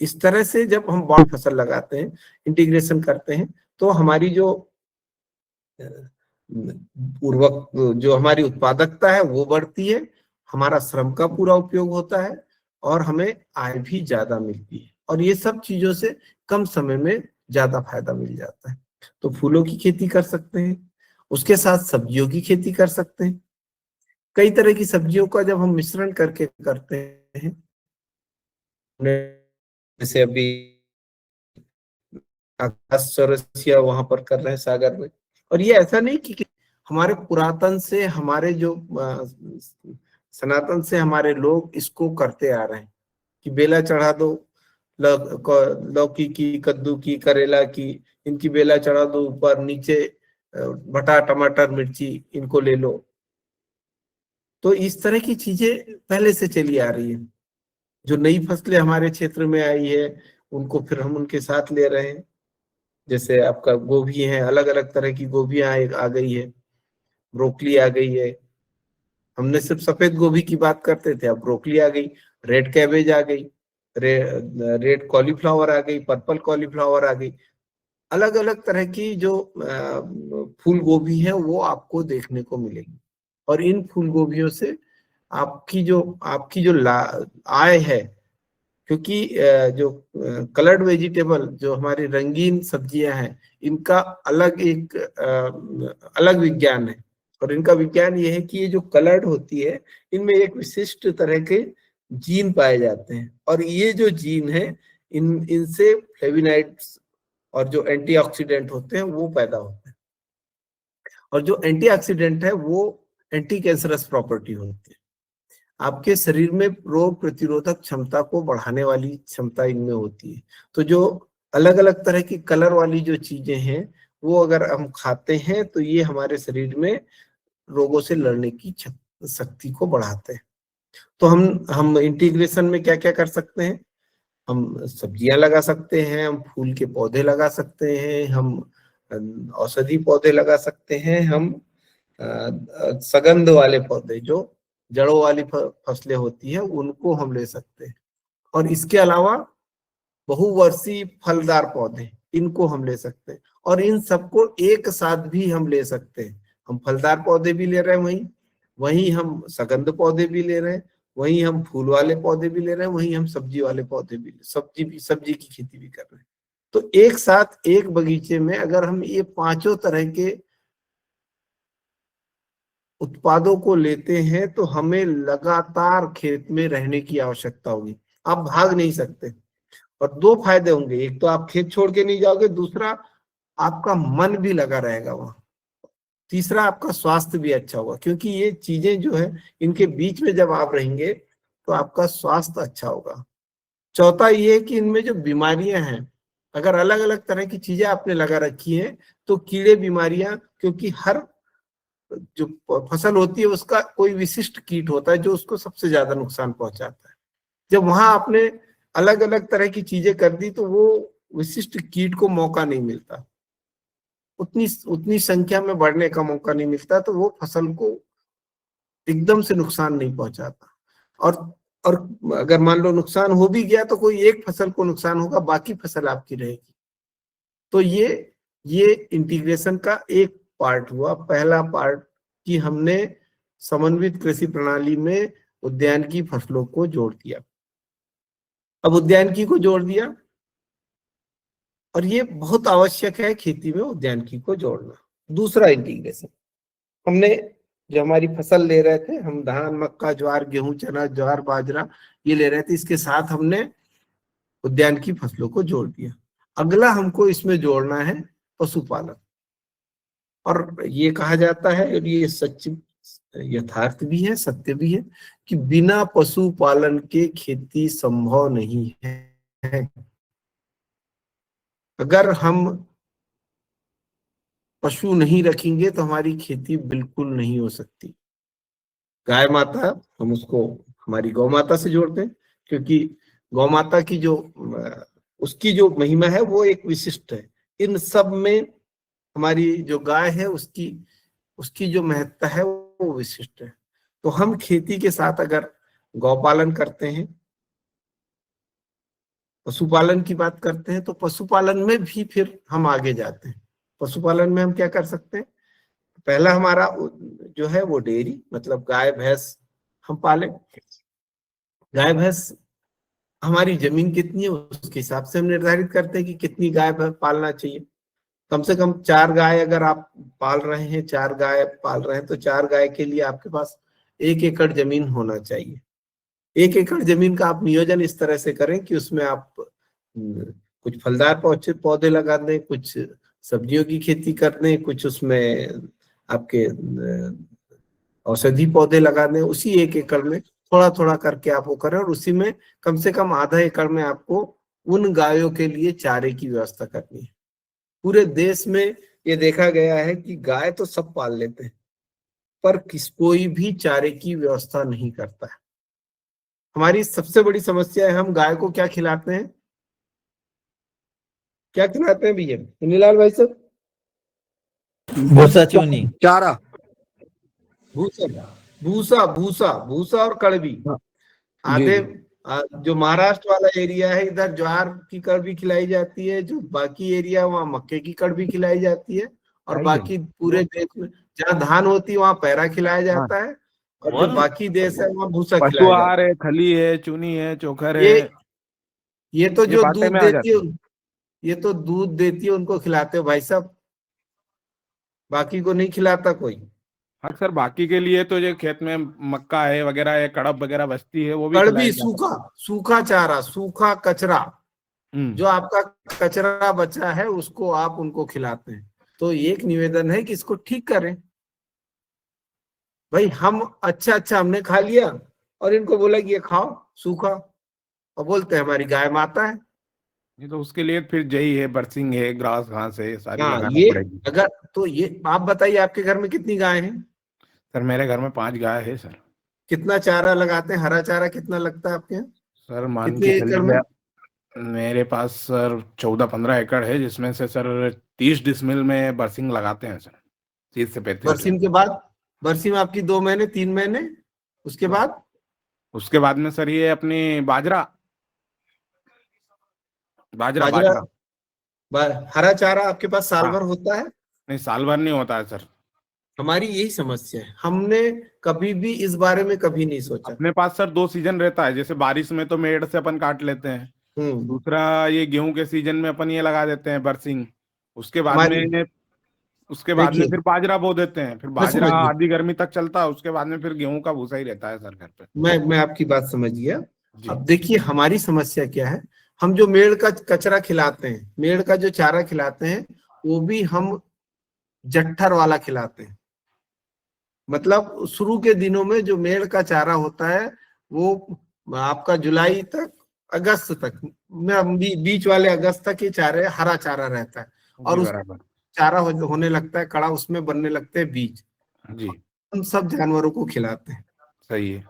S3: इस तरह से जब हम बॉन्ड फसल लगाते हैं, इंटीग्रेशन करते हैं, तो हमारी जो जो हमारी उत्पादकता है वो बढ़ती है, हमारा श्रम का पूरा उपयोग होता है, और हमें आय भी ज्यादा मिलती है। और ये सब चीजों से कम समय में ज्यादा फायदा मिल जाता है। तो फूलों की खेती कर सकते हैं, उसके साथ सब्जियों की खेती कर सकते हैं। कई तरह की सब्जियों का जब हम मिश्रण करके करते हैं, जैसे अभी आकाश चौरसिया वहां पर कर रहे हैं सागर में। और ये ऐसा नहीं कि हमारे पुरातन से, हमारे जो सनातन से हमारे लोग इसको करते आ रहे हैं कि बेला चढ़ा दो लौकी की, कद्दू की, करेला की, इनकी बेला चढ़ा दो ऊपर, नीचे भटा, टमाटर, मिर्ची, इनको ले लो। तो इस तरह की चीजें पहले से चली आ रही है। जो नई फसलें हमारे क्षेत्र में आई है, उनको फिर हम उनके साथ ले रहे हैं। जैसे आपका गोभी है, अलग अलग तरह की गोभियां आ गई है, ब्रोकली आ गई है। हमने सिर्फ सफेद गोभी की बात करते थे, अब ब्रोकली आ गई, रेड कैबेज आ गई, रेड कॉलीफ्लावर आ गई, पर्पल कॉलीफ्लावर आ गई। अलग अलग तरह की जो फूल गोभी है वो आपको देखने को मिलेगी। और इन फूल गोभियों से आपकी जो आय है, क्योंकि जो कलर्ड वेजिटेबल, जो हमारी रंगीन सब्जियां हैं, इनका अलग विज्ञान है। और इनका विज्ञान ये है कि ये जो कलर्ड होती है, इनमें एक विशिष्ट तरह के जीन पाए जाते हैं, और ये जो जीन है, इनसे फ्लेविनाइड्स और जो एंटीऑक्सीडेंट होते हैं वो पैदा होते हैं। और जो एंटीऑक्सीडेंट है वो एंटी कैंसरस प्रॉपर्टी होती है। आपके शरीर में रोग प्रतिरोधक क्षमता को बढ़ाने वाली क्षमता इनमें होती है। तो जो अलग अलग तरह की कलर वाली जो चीजें हैं, वो अगर हम खाते हैं तो ये हमारे शरीर में रोगों से लड़ने की शक्ति को बढ़ाते हैं। तो हम इंटीग्रेशन में क्या क्या कर सकते हैं? हम सब्जियां लगा सकते हैं, हम फूल के पौधे लगा सकते हैं, हम औषधि पौधे लगा सकते हैं, हम सगंध वाले पौधे जो जड़ों वाली फसलें होती है उनको हम ले सकते हैं। और इसके अलावा बहुवर्षीय फलदार पौधे, इनको हम ले सकते हैं। और इन सबको एक साथ भी हम ले सकते हैं। हम फलदार पौधे भी ले रहे हैं, वहीं हम सगंध पौधे भी ले रहे हैं, वहीं हम फूल वाले पौधे भी ले रहे हैं, वहीं हम सब्जी वाले पौधे भी, सब्जी की खेती भी कर रहे हैं। तो एक साथ एक बगीचे में अगर हम ये पांचों तरह के उत्पादों को लेते हैं तो हमें लगातार खेत में रहने की आवश्यकता होगी। आप भाग नहीं सकते। और दो फायदे होंगे, एक तो आप खेत छोड़ के नहीं जाओगे, दूसरा आपका मन भी लगा रहेगा वहां, तीसरा आपका स्वास्थ्य भी अच्छा होगा। क्योंकि ये चीजें जो है इनके बीच में जब आप रहेंगे तो आपका स्वास्थ्य अच्छा होगा। चौथा ये है कि इनमें जो बीमारियां हैं, अगर अलग अलग तरह की चीजें आपने लगा रखी हैं तो कीड़े बीमारियां, क्योंकि हर जो फसल होती है उसका कोई विशिष्ट कीट होता है जो उसको सबसे ज्यादा नुकसान पहुंचाता है। जब वहां आपने अलग अलग तरह की चीजें कर दी तो वो विशिष्ट कीट को मौका नहीं मिलता, उतनी संख्या में बढ़ने का मौका नहीं मिलता, तो वो फसल को एकदम से नुकसान नहीं पहुंचाता। और अगर मान लो नुकसान हो भी गया तो कोई एक फसल को नुकसान होगा, बाकी फसल आपकी रहेगी। तो ये इंटीग्रेशन का एक पार्ट हुआ, पहला पार्ट कि हमने समन्वित कृषि प्रणाली में उद्यानिकी फसलों को जोड़ दिया। अब उद्यानिकी को जोड़ दिया और ये बहुत आवश्यक है खेती में उद्यानिकी को जोड़ना। दूसरा इंटीग्रेशन, हमने जो हमारी फसल ले रहे थे, हम धान, मक्का, ज्वार, गेहूं, चना, ज्वार, बाजरा ये ले रहे थे, इसके साथ हमने उद्यानिकी फसलों को जोड़ दिया। अगला हमको इसमें जोड़ना है पशुपालन। और ये कहा जाता है, और ये सच यथार्थ भी है, सत्य भी है, कि बिना पशुपालन के खेती संभव नहीं है। अगर हम पशु नहीं रखेंगे तो हमारी खेती बिल्कुल नहीं हो सकती। गाय माता, हम उसको हमारी गौ माता से जोड़ते हैं, क्योंकि गौ माता की जो उसकी जो महिमा है वो एक विशिष्ट है। इन सब में हमारी जो गाय है उसकी जो महत्ता है वो विशिष्ट है। तो हम खेती के साथ अगर गौपालन करते हैं, पशुपालन की बात करते हैं, तो पशुपालन में भी फिर हम आगे जाते हैं। पशुपालन में हम क्या कर सकते हैं? पहला हमारा जो है वो डेयरी, मतलब गाय भैंस हम पालें। गाय भैंस, हमारी जमीन कितनी है उसके हिसाब से हम निर्धारित करते हैं कि कितनी गाय पालना चाहिए। कम से कम 4 गाय अगर आप पाल रहे हैं, 4 गाय पाल रहे हैं, तो 4 गाय के लिए आपके पास 1 एकड़ जमीन होना चाहिए। 1 एकड़ जमीन का आप नियोजन इस तरह से करें कि उसमें आप कुछ फलदार पौधे लगा दें, कुछ सब्जियों की खेती कर दें, कुछ उसमें आपके औषधि पौधे लगा दें। उसी 1 एकड़ में थोड़ा थोड़ा करके आप वो करें, और उसी में कम से कम आधा एकड़ में आपको उन गायों के लिए चारे की व्यवस्था करनी है। पूरे देश में ये देखा गया है कि गाय तो सब पाल लेते हैं, पर कोई भी चारे की व्यवस्था नहीं करता है। हमारी सबसे बड़ी समस्या है, हम गाय को क्या खिलाते हैं? क्या खिलाते हैं भैया सुनीलाल भाई साहब?
S5: भूसा चूनी,
S1: चारा,
S3: भूसा भूसा भूसा और कड़वी। आधे जो महाराष्ट्र वाला एरिया है, इधर ज्वार की कड़वी खिलाई जाती है, जो बाकी एरिया वहाँ मक्के की कड़वी खिलाई जाती है, और बाकी पूरे देश में जहाँ धान होती है वहाँ पैरा खिलाया जाता है, और जो बाकी देश है वहाँ भूसा खिलाया जाता
S7: पशुआहार है, खली है, चूनी है, चोकर है।
S3: ये तो जो
S7: बातें
S3: दूध
S7: में आ
S3: देती है,
S7: जाती
S3: ये तो दूध देती है उनको खिलाते हो भाई साहब, बाकी को नहीं खिलाता कोई।
S7: हाँ सर, बाकी के लिए तो जो खेत में मक्का है वगैरह है, कड़ब वगैरह बचती है, वो भी
S3: कड़वी,
S7: खिलाई जाती
S3: सूखा चारा, सूखा कचरा,
S7: है।
S3: जो आपका कचरा बचा है उसको आप उनको खिलाते हैं। तो एक निवेदन है कि इसको ठीक करें भाई। हम अच्छा हमने खा लिया और इनको बोला कि ये खाओ सूखा, और बोलते हैं हमारी गाय माता है।
S7: ये तो उसके लिए फिर यही है, बरसिंग है, ग्रास घास है, सारी
S3: हाँ,
S7: लगाना
S3: ये
S7: पड़ेगी।
S3: अगर तो ये आप बताइए, आपके घर में कितनी गाय हैं?
S7: सर मेरे घर में 5 गाय है सर।
S3: कितना चारा लगाते हैं? हरा चारा कितना लगता है आपके यहाँ?
S7: सर मान
S3: कितने
S7: के
S3: एकड़
S7: चलिए
S3: में?
S7: आप, मेरे पास सर 14-15 एकड़ है, जिसमें से सर 30 डिसमिल में बरसिंग लगाते हैं सर, 30 से 35
S3: बरसीम के बाद, बरसीम आपकी 2 महीने 3 महीने, उसके बाद?
S7: उसके बाद में सर ये अपनी बाजरा बाजरा
S3: बाजरा,
S7: बाजरा
S3: हरा चारा आपके पास साल
S7: हाँ,
S3: भर होता है?
S7: नहीं साल भर नहीं होता है सर।
S3: हमारी यही समस्या है, हमने कभी भी इस बारे में कभी नहीं सोचा।
S7: अपने पास सर 2 सीजन रहता है, जैसे बारिश में तो मेड़ से अपन काट लेते हैं,
S3: हम्म।
S7: दूसरा ये गेहूं के सीजन में अपन ये लगा देते हैं बरसिंग, उसके बाद
S3: हमारी,
S7: में
S3: देखिए,
S7: फिर बाजरा बो देते हैं, फिर
S3: मैं
S7: बाजरा
S3: समझ गया,
S7: आधी गर्मी तक चलता है, उसके बाद में फिर गेहूं का भूसा ही रहता है सर घर पे।
S3: मैं आपकी बात समझ गया।
S7: जी
S3: अब देखिए हमारी समस्या क्या है, हम जो मेड़ का कचरा खिलाते हैं, मेड़ का जो चारा खिलाते हैं, वो भी हम जट्ठर वाला खिलाते हैं। मतलब शुरू के दिनों में जो मेड़ का चारा होता है वो आपका जुलाई तक, अगस्त तक में, बीच वाले अगस्त तक ये चारे हरा चारा रहता है, और
S7: जी
S3: उस
S7: बराबर।
S3: चारा होने लगता है कड़ा, उसमें बनने लगते हैं बीज।
S7: जी
S3: हम सब जानवरों को खिलाते हैं,
S7: सही है,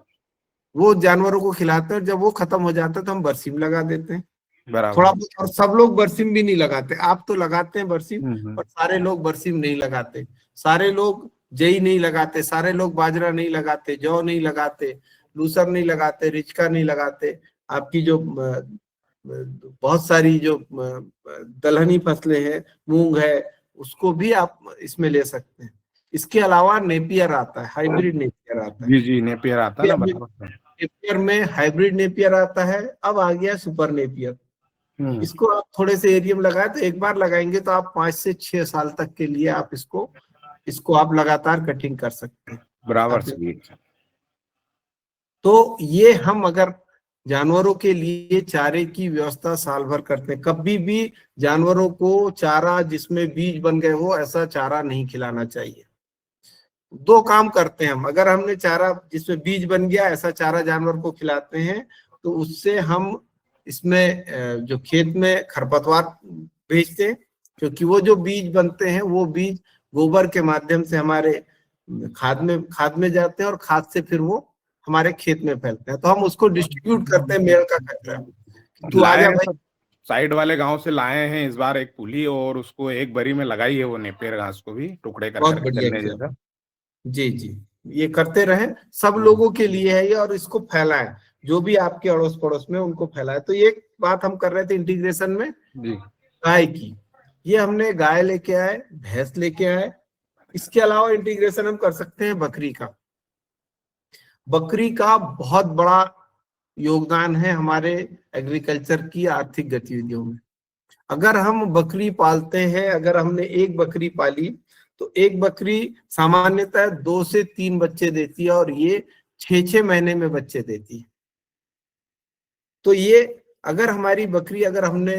S3: वो जानवरों को खिलाते हैं, जब वो खत्म हो जाता है तो हम बरसीम लगा देते हैं थोड़ा
S7: बराबर।
S3: बहुत। और सब लोग बरसीम भी नहीं लगाते, आप तो लगाते हैं बरसीम,
S7: हम्म।
S3: पर सारे लोग बरसीम नहीं लगाते, सारे लोग जई नहीं लगाते, सारे लोग बाजरा नहीं लगाते, जौ नहीं लगाते, लूसर नहीं लगाते, रिचका नहीं लगाते। आपकी जो बहुत सारी जो दलहनी फसलें हैं, मूंग है, उसको भी आप इसमें ले सकते हैं। इसके अलावा नेपियर आता है, हाइब्रिड नेपियर आता है।
S7: जी जी नेपियर आता है ना, बराबर।
S3: नेपियर में हाइब्रिड नेपियर आता है, अब आ गया सुपर नेपियर। इसको आप थोड़े से एरिया में लगाए तो एक बार लगाएंगे तो आप 5 से 6 साल तक के लिए आप इसको आप लगातार कटिंग कर सकते हैं।
S7: बराबर सही है।
S3: तो ये हम अगर जानवरों के लिए चारे की व्यवस्था साल भर करते हैं, कभी भी जानवरों को चारा जिसमें बीज बन गए हो ऐसा चारा नहीं खिलाना चाहिए। 2 काम करते हैं हम, अगर हमने चारा जिसमें बीज बन गया ऐसा चारा जानवर को खिलाते हैं तो उससे हम इसमें जो खेत में खरपतवार भेजते हैं, क्योंकि वो जो बीज बनते हैं वो बीज गोबर के माध्यम से हमारे खाद में जाते हैं, और खाद से फिर वो हमारे खेत में फैलते हैं, तो हम उसको डिस्ट्रीब्यूट करते हैं मेड़ का कचरा। तू आ जा भाई,
S7: साइड वाले गांव से लाए हैं इस बार एक पुली, और उसको एक बरी में लगाई है, वो नेपियर घास को भी टुकड़े कर
S3: बहुत
S7: करके
S3: बढ़िया
S7: चलने
S3: किया।
S7: जैसा।
S3: जी जी, ये करते रहे, सब लोगों के लिए है ये, और इसको फैलाएं, जो भी आपके अड़ोस पड़ोस में उनको फैलाएं। तो ये बात हम कर रहे थे इंटीग्रेशन में
S7: जी
S3: गाय की, ये हमने गाय लेके आए, भैंस लेके आए। इसके अलावा इंटीग्रेशन हम कर सकते हैं बकरी का। बकरी का बहुत बड़ा योगदान है हमारे एग्रीकल्चर की आर्थिक गतिविधियों में। अगर हम बकरी पालते हैं, अगर हमने एक बकरी पाली तो एक बकरी सामान्यतः 2 से 3 बच्चे देती है, और ये 6-6 महीने में बच्चे देती है। तो ये अगर हमारी बकरी, अगर हमने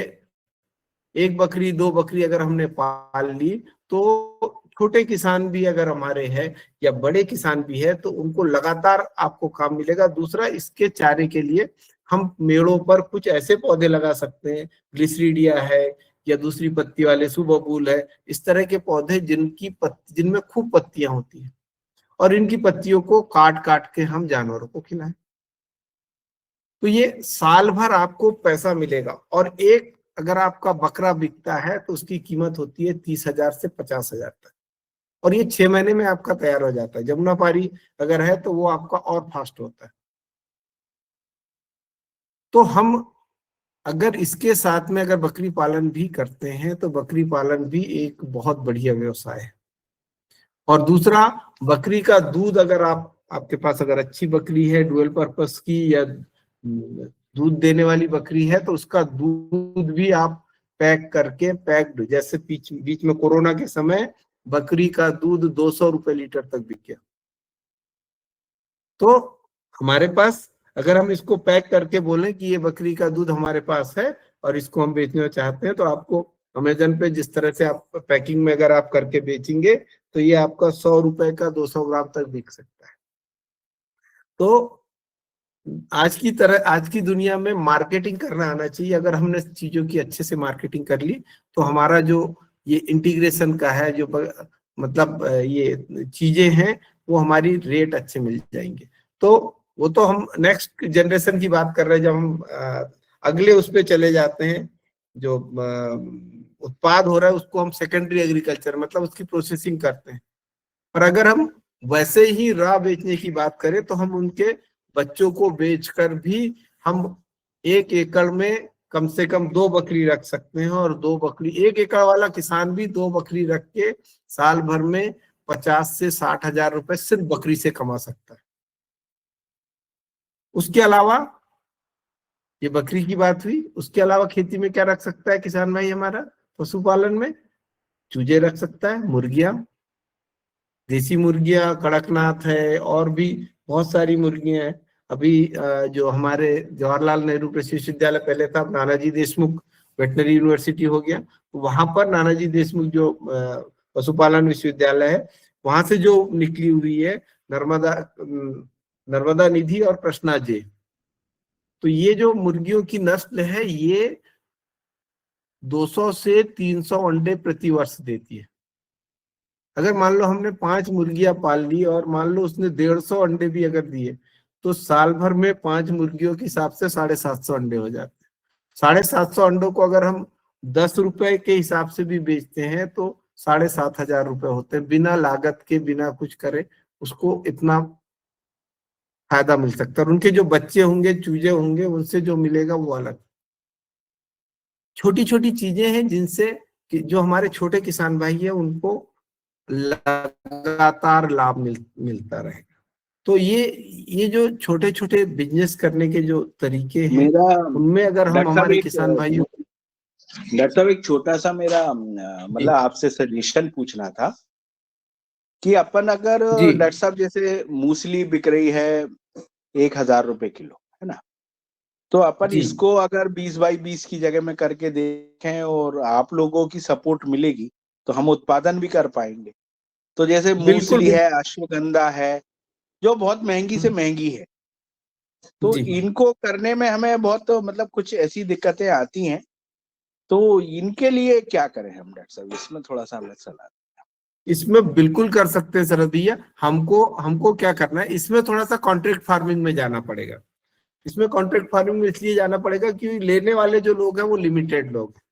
S3: 1 बकरी 2 बकरी अगर हमने पाल ली, तो छोटे किसान भी अगर हमारे हैं या बड़े किसान भी है तो उनको लगातार आपको काम मिलेगा। दूसरा, इसके चारे के लिए हम मेड़ों पर कुछ ऐसे पौधे लगा सकते हैं, ग्लिसरीडिया है या दूसरी पत्ती वाले सुबबूल है, इस तरह के पौधे जिनमें खूब पत्तियां होती हैं, और इनकी पत्तियों को काट काट के हम जानवरों को खिलाएं, तो ये साल भर आपको पैसा मिलेगा। और एक अगर आपका बकरा बिकता है तो उसकी कीमत होती है 30,000 से 50,000 तक, और ये 6 महीने में आपका तैयार हो जाता है। जमुनापारी अगर है तो वो आपका और फास्ट होता है। तो हम अगर इसके साथ में अगर बकरी पालन भी करते हैं तो बकरी पालन भी एक बहुत बढ़िया व्यवसाय है। और दूसरा, बकरी का दूध, अगर आपके पास अगर अच्छी बकरी है, डुअल पर्पस की या दूध देने वाली बकरी है, तो उसका दूध भी आप पैक करके, पैक्ड, जैसे बीच में कोरोना के समय बकरी का दूध 200 रुपए लीटर तक बिक गया। तो हमारे पास, अगर हम इसको पैक करके बोलें कि ये बकरी का दूध हमारे पास है और इसको हम बेचना चाहते हैं, तो आपको अमेजन पे जिस तरह से आप पैकिंग में अगर आप करके बेचेंगे तो ये आपका 100 रुपए का 200 ग्राम तक बिक सकता है। तो आज की दुनिया में मार्केटिंग करना आना चाहिए। अगर हमने चीजों की अच्छे से मार्केटिंग कर ली तो हमारा जो ये इंटीग्रेशन का है, जो मतलब ये चीजें हैं, वो हमारी रेट अच्छे मिल जाएंगे। तो वो तो हम नेक्स्ट जनरेशन की बात कर रहे हैं। जब हम अगले उस पे चले जाते हैं, जो उत्पाद हो रहा है उसको हम सेकेंडरी एग्रीकल्चर, मतलब उसकी प्रोसेसिंग करते हैं। पर अगर हम वैसे ही रॉ बेचने की बात करें तो हम उनके बच्चों को बेचकर भी हम 1 एकड़ में कम से कम 2 बकरी रख सकते हैं। और 2 बकरी, 1 एकड़ वाला किसान भी 2 बकरी रख के साल भर में 50 से 60 हजार रुपए सिर्फ बकरी से कमा सकता है। उसके अलावा, ये बकरी की बात हुई, उसके अलावा खेती में क्या रख सकता है किसान भाई हमारा? पशुपालन में चूजे रख सकता है, मुर्गियां, देसी मुर्गियां, कड़कनाथ है, और भी बहुत सारी मुर्गियां हैं। अभी जो हमारे जवाहरलाल नेहरू कृषि विश्वविद्यालय पहले था, नानाजी देशमुख वेटनरी यूनिवर्सिटी हो गया, तो वहां पर नानाजी देशमुख जो पशुपालन विश्वविद्यालय है, वहां से जो निकली हुई है नर्मदा निधि और कृष्णा जे, तो ये जो मुर्गियों की नस्ल है ये 200 से 300 अंडे प्रति वर्ष देती है। अगर मान लो हमने 5 मुर्गियां पाल ली और मान लो उसने 150 अंडे भी अगर दिए, तो साल भर में 5 मुर्गियों के हिसाब से 750 अंडे हो जाते हैं। 750 अंडों को अगर हम 10 रुपए के हिसाब से भी बेचते हैं तो 7,500 रुपए होते हैं। बिना लागत के, बिना कुछ करे उसको इतना फायदा मिल सकता है। और उनके जो बच्चे होंगे, चूजे होंगे, उनसे जो मिलेगा वो अलग। छोटी छोटी चीजें हैं जिनसे जो हमारे छोटे किसान भाई है उनको लगातार लाभ मिलता रहेगा। तो ये जो छोटे छोटे बिजनेस करने के जो तरीके हैं, उनमें अगर हम हमारे किसान भाइयों,
S8: डॉक्टर साहब एक छोटा सा मेरा मतलब आपसे सजेशन पूछना था कि अपन अगर डॉक्टर साहब जैसे मूसली बिक रही है 1,000 रुपए किलो, है ना, तो अपन इसको अगर 20 बाई 20 की जगह में करके देखें और आप लोगों की सपोर्ट मिलेगी तो हम उत्पादन भी कर पाएंगे। तो जैसे मूसली है, अश्वगंधा है, जो बहुत महंगी से महंगी है, तो इनको करने में हमें बहुत मतलब कुछ ऐसी दिक्कतें आती हैं, तो इनके लिए क्या करें हम डॉक्टर साहब? इसमें थोड़ा सा हमें सलाह।
S3: इसमें बिल्कुल कर सकते हैं शरद भैया। हमको क्या करना है, इसमें थोड़ा सा कॉन्ट्रैक्ट फार्मिंग में जाना पड़ेगा। इसमें कॉन्ट्रैक्ट फार्मिंग में इसलिए जाना पड़ेगा क्योंकि लेने वाले जो लोग हैं वो लिमिटेड लोग हैं।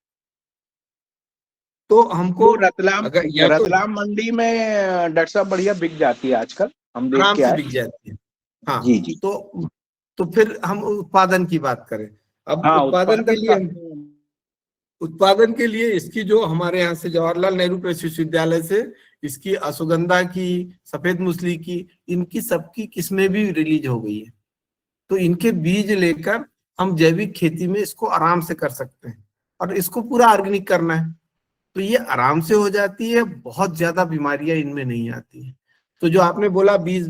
S3: तो हमको
S8: रतलाम मंडी में डॉक्टर साहब बढ़िया बिक जाती है आजकल, हम देख के आए,
S3: बिक जाती है। हाँ
S8: जी।
S3: तो फिर हम उत्पादन की बात करें। अब उत्पादन के लिए इसकी जो हमारे यहाँ से जवाहरलाल नेहरू कृषि विश्वविद्यालय से इसकी अश्वगंधा की, सफेद मूसली की, इनकी सबकी किस्में भी रिलीज हो गई है। तो इनके बीज लेकर हम जैविक खेती में इसको आराम से कर सकते हैं। और इसको पूरा ऑर्गेनिक करना है तो ये आराम से हो जाती है, बहुत ज्यादा बीमारियां इनमें नहीं आती है। तो जो आपने बोला 20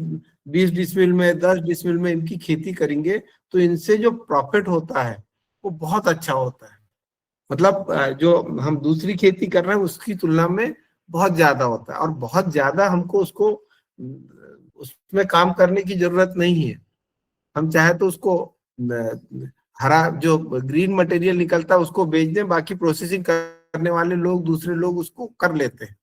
S3: डिसमिल में, 10 डिसमिल में इनकी खेती करेंगे तो इनसे जो प्रॉफिट होता है वो बहुत अच्छा होता है। मतलब जो हम दूसरी खेती कर रहे हैं उसकी तुलना में बहुत ज्यादा होता है। और बहुत ज्यादा हमको उसमें काम करने की जरूरत नहीं है। हम चाहे तो उसको हरा जो ग्रीन मटेरियल निकलता है उसको बेच दें, बाकी प्रोसेसिंग करने वाले लोग, दूसरे लोग उसको कर लेते हैं।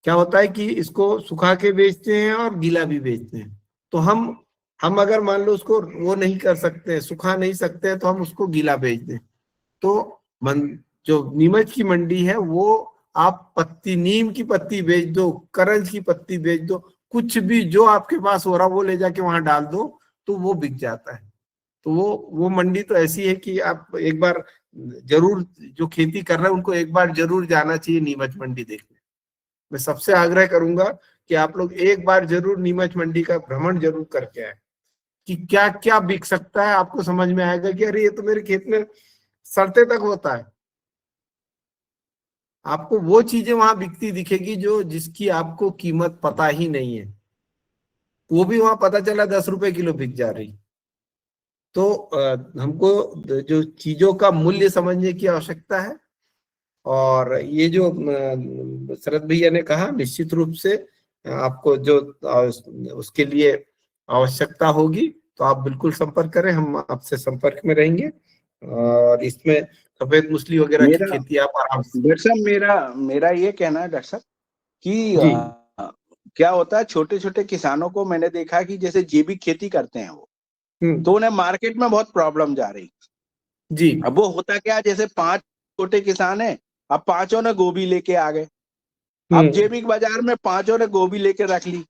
S3: क्या होता है कि इसको सुखा के बेचते हैं और गीला भी बेचते हैं। तो हम अगर मान लो उसको वो नहीं कर सकते, सुखा नहीं सकते हैं, तो हम उसको गीला बेच दें। तो जो नीमच की मंडी है वो आप नीम की पत्ती बेच दो, करंज की पत्ती बेच दो, कुछ भी जो आपके पास हो रहा वो ले जाके वहां डाल दो तो वो बिक जाता है। तो वो मंडी तो ऐसी है कि आप एक बार जरूर, जो खेती कर रहे हैं उनको एक बार जरूर जाना चाहिए नीमच मंडी देखने। मैं सबसे आग्रह करूंगा कि आप लोग एक बार जरूर नीमच मंडी का भ्रमण जरूर करके आए कि क्या क्या बिक सकता है। आपको समझ में आएगा कि अरे ये तो मेरे खेत में सड़ते तक होता है। आपको वो चीजें वहां बिकती दिखेगी जिसकी आपको कीमत पता ही नहीं है, वो भी वहां पता चला 10 रुपए किलो बिक जा रही। तो हमको जो चीजों का मूल्य समझने की आवश्यकता है। और ये जो शरद भैया ने कहा, निश्चित रूप से आपको जो उसके लिए आवश्यकता होगी तो आप बिल्कुल संपर्क करें, हम आपसे संपर्क में रहेंगे। और इसमें सफेद मूसली वगैरह की खेती आप आराम से।
S8: डॉक्टर साहब मेरा ये कहना है डॉक्टर साहब कि
S3: जी
S8: क्या होता है, छोटे छोटे किसानों को मैंने देखा कि जैसे जैविक खेती करते हैं वो, तो उन्हें मार्केट में बहुत प्रॉब्लम जा रही।
S3: जी
S8: अब वो होता क्या, जैसे 5 छोटे किसान हैं, अब 5 ने गोभी लेके आ गए, अब जैविक बाजार में 5 ने गोभी लेके रख ली।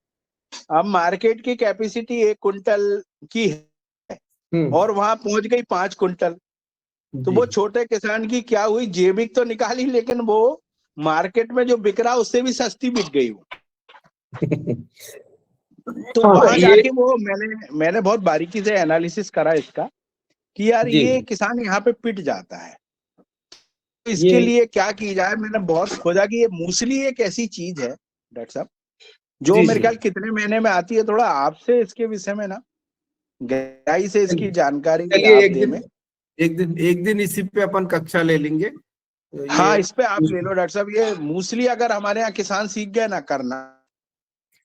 S8: अब मार्केट की कैपेसिटी 1 कुंटल की है और वहां पहुंच गई 5 कुंटल। तो वो छोटे किसान की क्या हुई, जैविक तो निकाली लेकिन वो मार्केट में जो बिक रहा उससे भी सस्ती बिक गई वो। तो वहां जाके वो मैंने बहुत बारीकी से एनालिसिस करा इसका कि यार ये किसान यहाँ पे पिट जाता है। तो इसके लिए क्या की जाए, मैंने बहुत खोजा कि ये मूसली एक ऐसी चीज है डॉक्टर साहब जो मेरे ख्याल कितने महीने में आती है। थोड़ा आपसे इसके विषय में ना गहराई से इसकी जानकारी आप
S3: एक दिन इसी पे अपन कक्षा ले लेंगे।
S8: हाँ, इस पे आप ले लो डॉक्टर साहब। ये मूसली अगर हमारे यहाँ किसान सीख गए ना करना,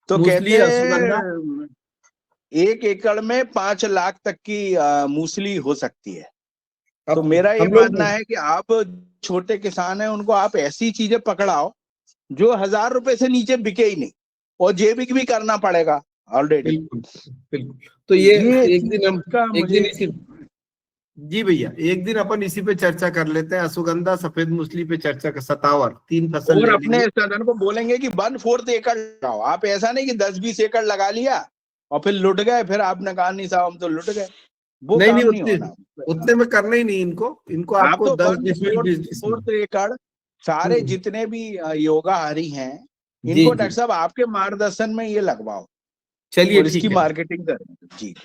S8: तो कहते हैं 1 एकड़ में 5 लाख तक की मूसली हो सकती है। तो मेरा ये मानना है कि आप छोटे किसान हैं, उनको आप ऐसी चीजें पकड़ाओ जो 1000 रुपए से नीचे बिके ही नहीं, और जैविक भी करना पड़ेगा ऑलरेडी।
S3: बिल्कुल। तो ये एक दिन इसी, जी भैया, एक दिन अपन इसी पे चर्चा कर लेते हैं। अश्वगंधा, सफेद मूसली पे चर्चा कर, सतावर 3 फसल।
S8: और अपने सदन को बोलेंगे कि 1/4 एकड़ लगाओ। आप ऐसा नहीं कि 10-20 एकड़ लगा लिया और फिर लुट गए, फिर आपने कहा नहीं साहब हम तो लुट गए। वो नहीं होना,
S3: उतने में करना ही नहीं इनको आपको
S8: 10 एकड़ सारे जितने भी योगाहारी हैं इनको डॉक्टर साहब आपके मार्गदर्शन में ये लगवाओ।
S3: चलिए,
S8: इसकी मार्केटिंग करें। जी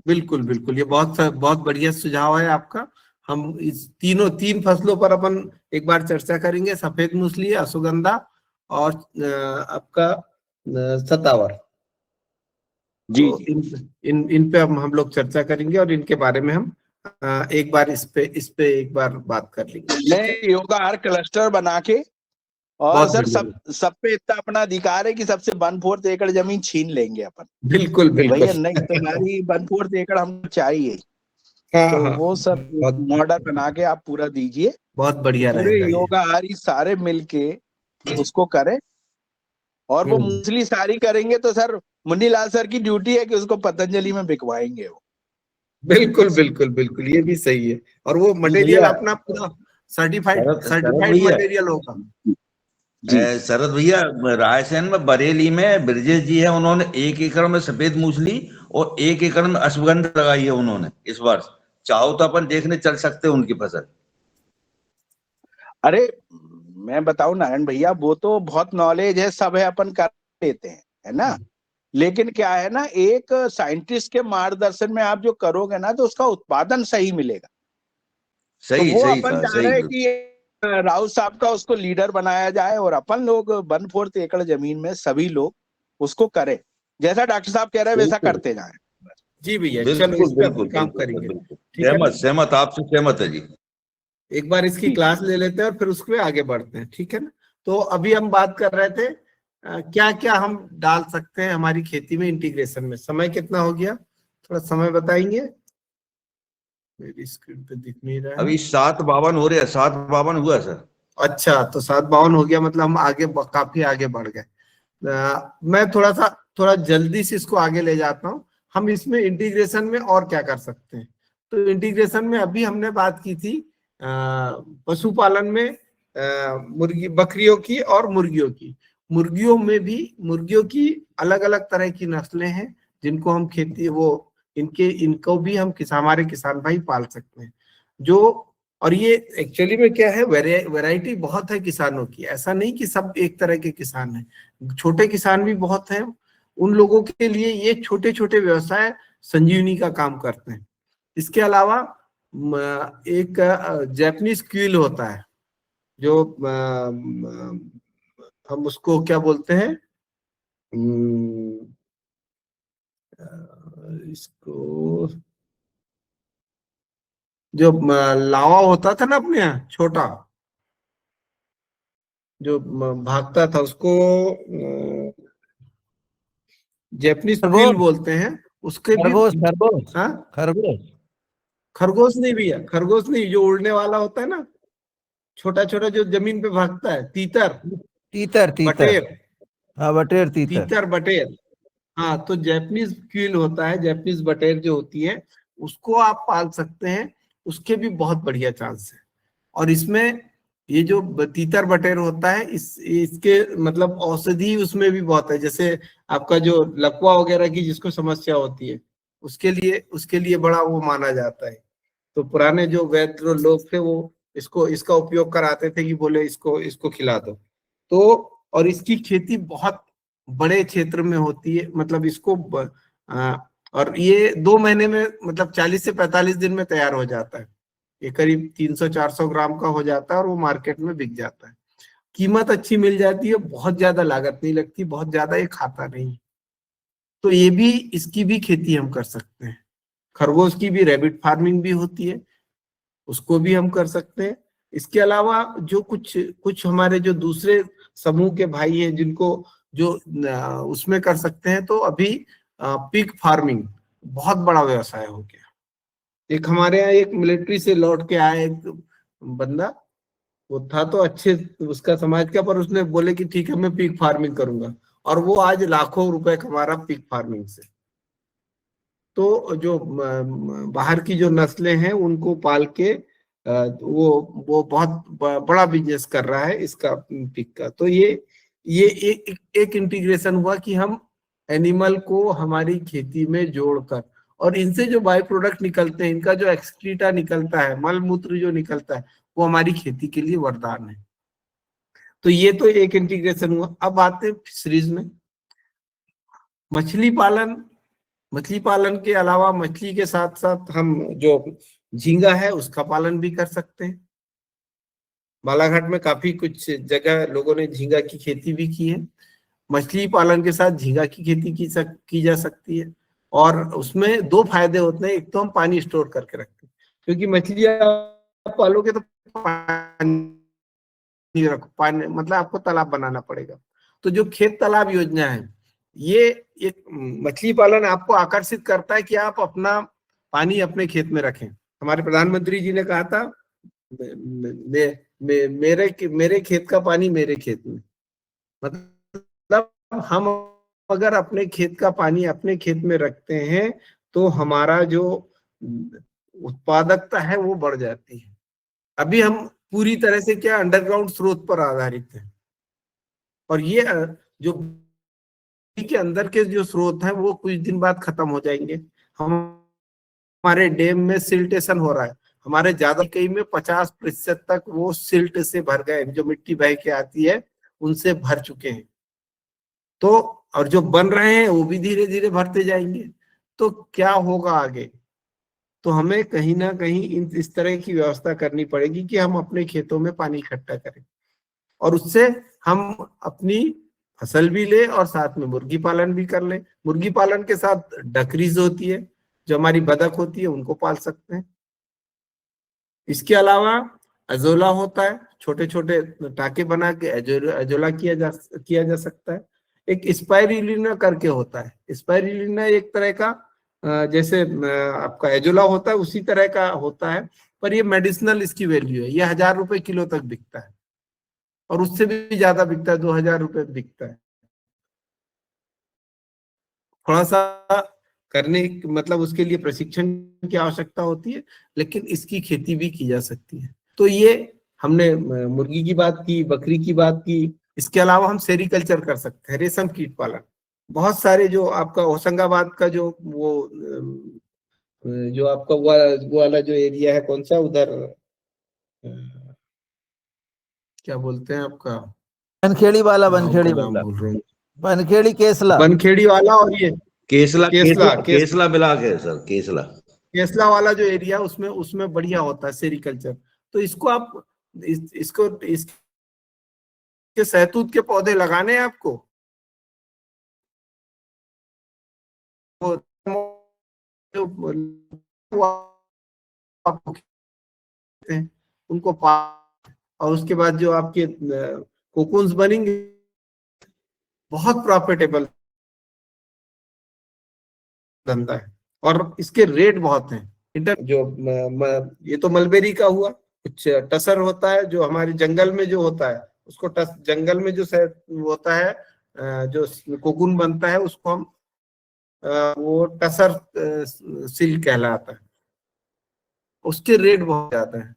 S3: बिल्कुल बिल्कुल, ये बहुत बढ़िया सुझाव है आपका। हम इस 3 फसलों पर अपन एक बार चर्चा करेंगे, सफेद मूसली, अश्वगंधा और आपका सतावर।
S8: जी
S3: तो इन पे हम लोग चर्चा करेंगे और इनके बारे में हम एक बार इस पे एक बार बात कर लेंगे।
S8: योगाहार क्लस्टर बना के, और सर सब पे इतना अपना अधिकार है कि सबसे 1/4 एकड़ जमीन छीन लेंगे अपन।
S3: बिल्कुल
S8: भैया नहीं, तुम्हारी 1/4 एकड़ हमको चाहिए। तो वो सब मॉडल बना के आप पूरा दीजिए,
S3: बहुत बढ़िया रहेगा।
S8: योगाहारी सारे मिलके उसको करें, और वो मूसली सारी करेंगे तो सर मुन्नीलाल सर की ड्यूटी है कि उसको पतंजलि में बिकवाएंगे वो।
S3: बिल्कुल बिल्कुल बिल्कुल, ये भी सही है। और वो मटेरियल अपना पूरा सर्टिफाइड मटेरियल होगा।
S4: शरद भैया, रायसेन में बरेली में ब्रजेश जी है, उन्होंने 1 एकड़ में सफेद मूसली और 1 एकड़ में अश्वगंधा लगाई है उन्होंने इस वर्ष। चाहो तो अपन देखने चल सकते हैं उनकी फसल।
S8: अरे मैं बताऊं नारायण भैया, वो तो बहुत नॉलेज है, सब है, अपन कर लेते हैं, है ना। लेकिन क्या है ना, एक साइंटिस्ट के मार्गदर्शन में आप जो करोगे ना तो उसका उत्पादन सही मिलेगा।
S4: सही,
S8: तो वो
S4: सही
S8: अपन चाह रहे हैं कि राउत साहब का उसको लीडर बनाया जाए और अपन लोग 1/4 एकड़ जमीन में सभी लोग उसको करें, जैसा डॉक्टर साहब कह रहे हैं वैसा करते जाएं।
S3: जी भैया,
S4: बिल्कुल
S3: काम करेंगे।
S4: सहमत, आपसे सहमत है जी।
S3: एक बार इसकी क्लास ले लेते हैं और फिर उसके आगे बढ़ते हैं, ठीक है ना। तो अभी हम बात कर रहे थे क्या क्या हम डाल सकते हैं हमारी खेती में इंटीग्रेशन में। समय कितना हो गया, थोड़ा समय बताएंगे। मेरी स्क्रीन पे दिख नहीं रहा है
S4: अभी 7:52 हो रहे हैं, 7:52 हुआ सर।
S3: अच्छा, तो 7:52 हो गया, मतलब हम काफी आगे बढ़ गए। मैं थोड़ा जल्दी से इसको आगे ले जाता हूँ। हम इसमें इंटीग्रेशन में और क्या कर सकते हैं। तो इंटीग्रेशन में अभी हमने बात की थी पशुपालन में बकरियों की और मुर्गियों की। मुर्गियों में भी मुर्गियों की अलग अलग तरह की नस्लें हैं जिनको हम इनको भी हम हमारे किसान भाई पाल सकते हैं। और ये एक्चुअली में क्या है, वैरायटी बहुत है किसानों की। ऐसा नहीं कि सब एक तरह के किसान हैं, छोटे किसान भी बहुत हैं। उन लोगों के लिए ये छोटे छोटे व्यवसाय संजीवनी का काम करते हैं। इसके अलावा एक जैपनीज क्विल होता है, जो हम उसको क्या बोलते हैं, इसको जो लावा होता था ना अपने यहाँ छोटा, जो भागता था, उसको जैपनीज क्विल बोलते हैं। उसके भी
S5: खरगोश खरगोश
S3: हाँ
S5: खरगोश
S3: खरगोश नहीं भैया, खरगोश नहीं, जो उड़ने वाला होता है ना, छोटा छोटा जो जमीन पे भागता है, तीतर,
S5: तीतर तीतर
S3: बटेर,
S5: हाँ बटेर तीतर
S3: तीतर बटेर। हाँ, तो जैपनीज क्वील होता है, जैपनीज बटेर जो होती है, उसको आप पाल सकते हैं, उसके भी बहुत बढ़िया चांस है। और इसमें ये जो तीतर बटेर होता है, इसके मतलब औषधि उसमें भी बहुत है। जैसे आपका जो लकवा वगैरह की जिसको समस्या होती है, उसके लिए बड़ा वो माना जाता है। तो पुराने जो वैद्य लोग थे वो इसका उपयोग कराते थे कि बोले इसको खिला दो। तो और इसकी खेती बहुत बड़े क्षेत्र में होती है, मतलब और ये 2 महीने में, मतलब 40 से 45 दिन में तैयार हो जाता है। ये करीब 300-400 ग्राम का हो जाता है और वो मार्केट में बिक जाता है। कीमत अच्छी मिल जाती है, बहुत ज्यादा लागत नहीं लगती, बहुत ज्यादा ये खाता नहीं। तो ये भी, इसकी भी खेती हम कर सकते हैं। खरगोश की भी रैबिट फार्मिंग भी होती है, उसको भी हम कर सकते हैं। इसके अलावा जो कुछ कुछ हमारे जो दूसरे समूह के भाई हैं जिनको जो उसमें कर सकते हैं, तो अभी पिग फार्मिंग बहुत बड़ा व्यवसाय हो गया। एक हमारे यहाँ एक मिलिट्री से लौट के आया एक बंदा, वो था तो अच्छे उसका समाज का, पर उसने बोले कि ठीक है मैं पिग फार्मिंग करूंगा, और वो आज लाखों रुपए कमा रहा पिग फार्मिंग से। तो जो बाहर की जो नस्लें हैं उनको पाल के वो बहुत बड़ा बिजनेस कर रहा है इसका, पिग का। तो ये एक इंटीग्रेशन हुआ कि हम एनिमल को हमारी खेती में जोड़कर, और इनसे जो बाय प्रोडक्ट निकलते हैं, इनका जो एक्सक्रीटा निकलता है, मल मूत्र जो निकलता है, वो हमारी खेती के लिए वरदान है। तो ये तो एक इंटीग्रेशन हुआ। अब आते हैं फिशरीज में। मछली पालन के अलावा मछली के साथ साथ हम जो झींगा है उसका पालन भी कर सकते हैं। बालाघाट में काफी कुछ जगह लोगों ने झींगा की खेती भी की है। मछली पालन के साथ झींगा की खेती की जा सकती है, और उसमें 2 फायदे होते हैं। एक तो हम पानी स्टोर करके रखते हैं, क्योंकि मछली आप पालोगे तो पानी मतलब आपको तालाब बनाना पड़ेगा। तो जो खेत तालाब योजना है, ये एक मछली पालन आपको आकर्षित करता है कि आप अपना पानी अपने खेत में रखें। हमारे प्रधानमंत्री जी ने कहा था, मेरे खेत का पानी मेरे खेत में। मतलब हम अगर अपने खेत का पानी अपने खेत में रखते हैं तो हमारा जो उत्पादकता है वो बढ़ जाती है। अभी हम पूरी तरह से क्या अंडरग्राउंड स्रोत पर आधारित है, और ये जो के अंदर के जो स्रोत हैं वो कुछ दिन बाद खत्म हो जाएंगे। हमारे डैम में सिल्टेशन हो रहा है, हमारे ज्यादा कई में 50% तक वो सिल्ट से भर गए, जो मिट्टी बह के आती है उनसे भर चुके हैं। तो और जो बन रहे हैं वो भी धीरे धीरे भरते जाएंगे। तो क्या होगा आगे? तो हमें कहीं ना कहीं इस तरह की व्यवस्था करनी पड़ेगी कि हम अपने खेतों में पानी इकट्ठा करें, और उससे हम अपनी फसल भी ले और साथ में मुर्गी पालन भी कर ले। मुर्गी पालन के साथ डकरीज होती है, जो हमारी बतख होती है, उनको पाल सकते हैं। इसके अलावा अजोला होता है, छोटे छोटे टाके बना के अजोला किया जा सकता है। एक स्पाइरुलिना करके होता है। स्पाइरुलिना एक तरह का जैसे आपका एजोला होता है उसी तरह का होता है, पर ये मेडिसिनल इसकी वैल्यू है। ये 1000 रुपए किलो तक बिकता है, और उससे भी ज्यादा बिकता है, 2000 रुपए बिकता है। थोड़ा सा करने मतलब उसके लिए प्रशिक्षण की आवश्यकता होती है, लेकिन इसकी खेती भी की जा सकती है। तो ये हमने मुर्गी की बात की, बकरी की बात की। इसके अलावा हम सेरिकल्चर कर सकते हैं, रेशम कीट पालन। बहुत सारे जो आपका होशंगाबाद का जो जो आपका वो वाला जो एरिया है, कौन सा उधर क्या बोलते हैं आपका,
S5: बनखेड़ी वाला
S3: गाँव का
S5: बनखेड़ी
S3: नाम
S5: वाला
S3: भूल रहा हूँ,
S5: बनखेड़ी केसला
S3: बनखेड़ी वाला, और ये
S4: केसला ब्लॉक है सर,
S3: केसला वाला जो एरिया, उसमें बढ़िया होता है सेरिकल्चर। तो इसको आप इसके सहतूत के पौधे लगाने हैं आपको, उनको और उसके बाद जो आपके कोकून्स बनेंगे, बहुत प्रॉफिटेबल धंधा है और इसके रेट बहुत हैं। ये तो मलबेरी का हुआ। कुछ टसर होता है जो हमारे जंगल में जो होता है, उसको जंगल में जो होता है, जो कोकून बनता है, उसको हम वो टसर सिल्क कहलाता है। उसके रेट बहुत ज्यादा है।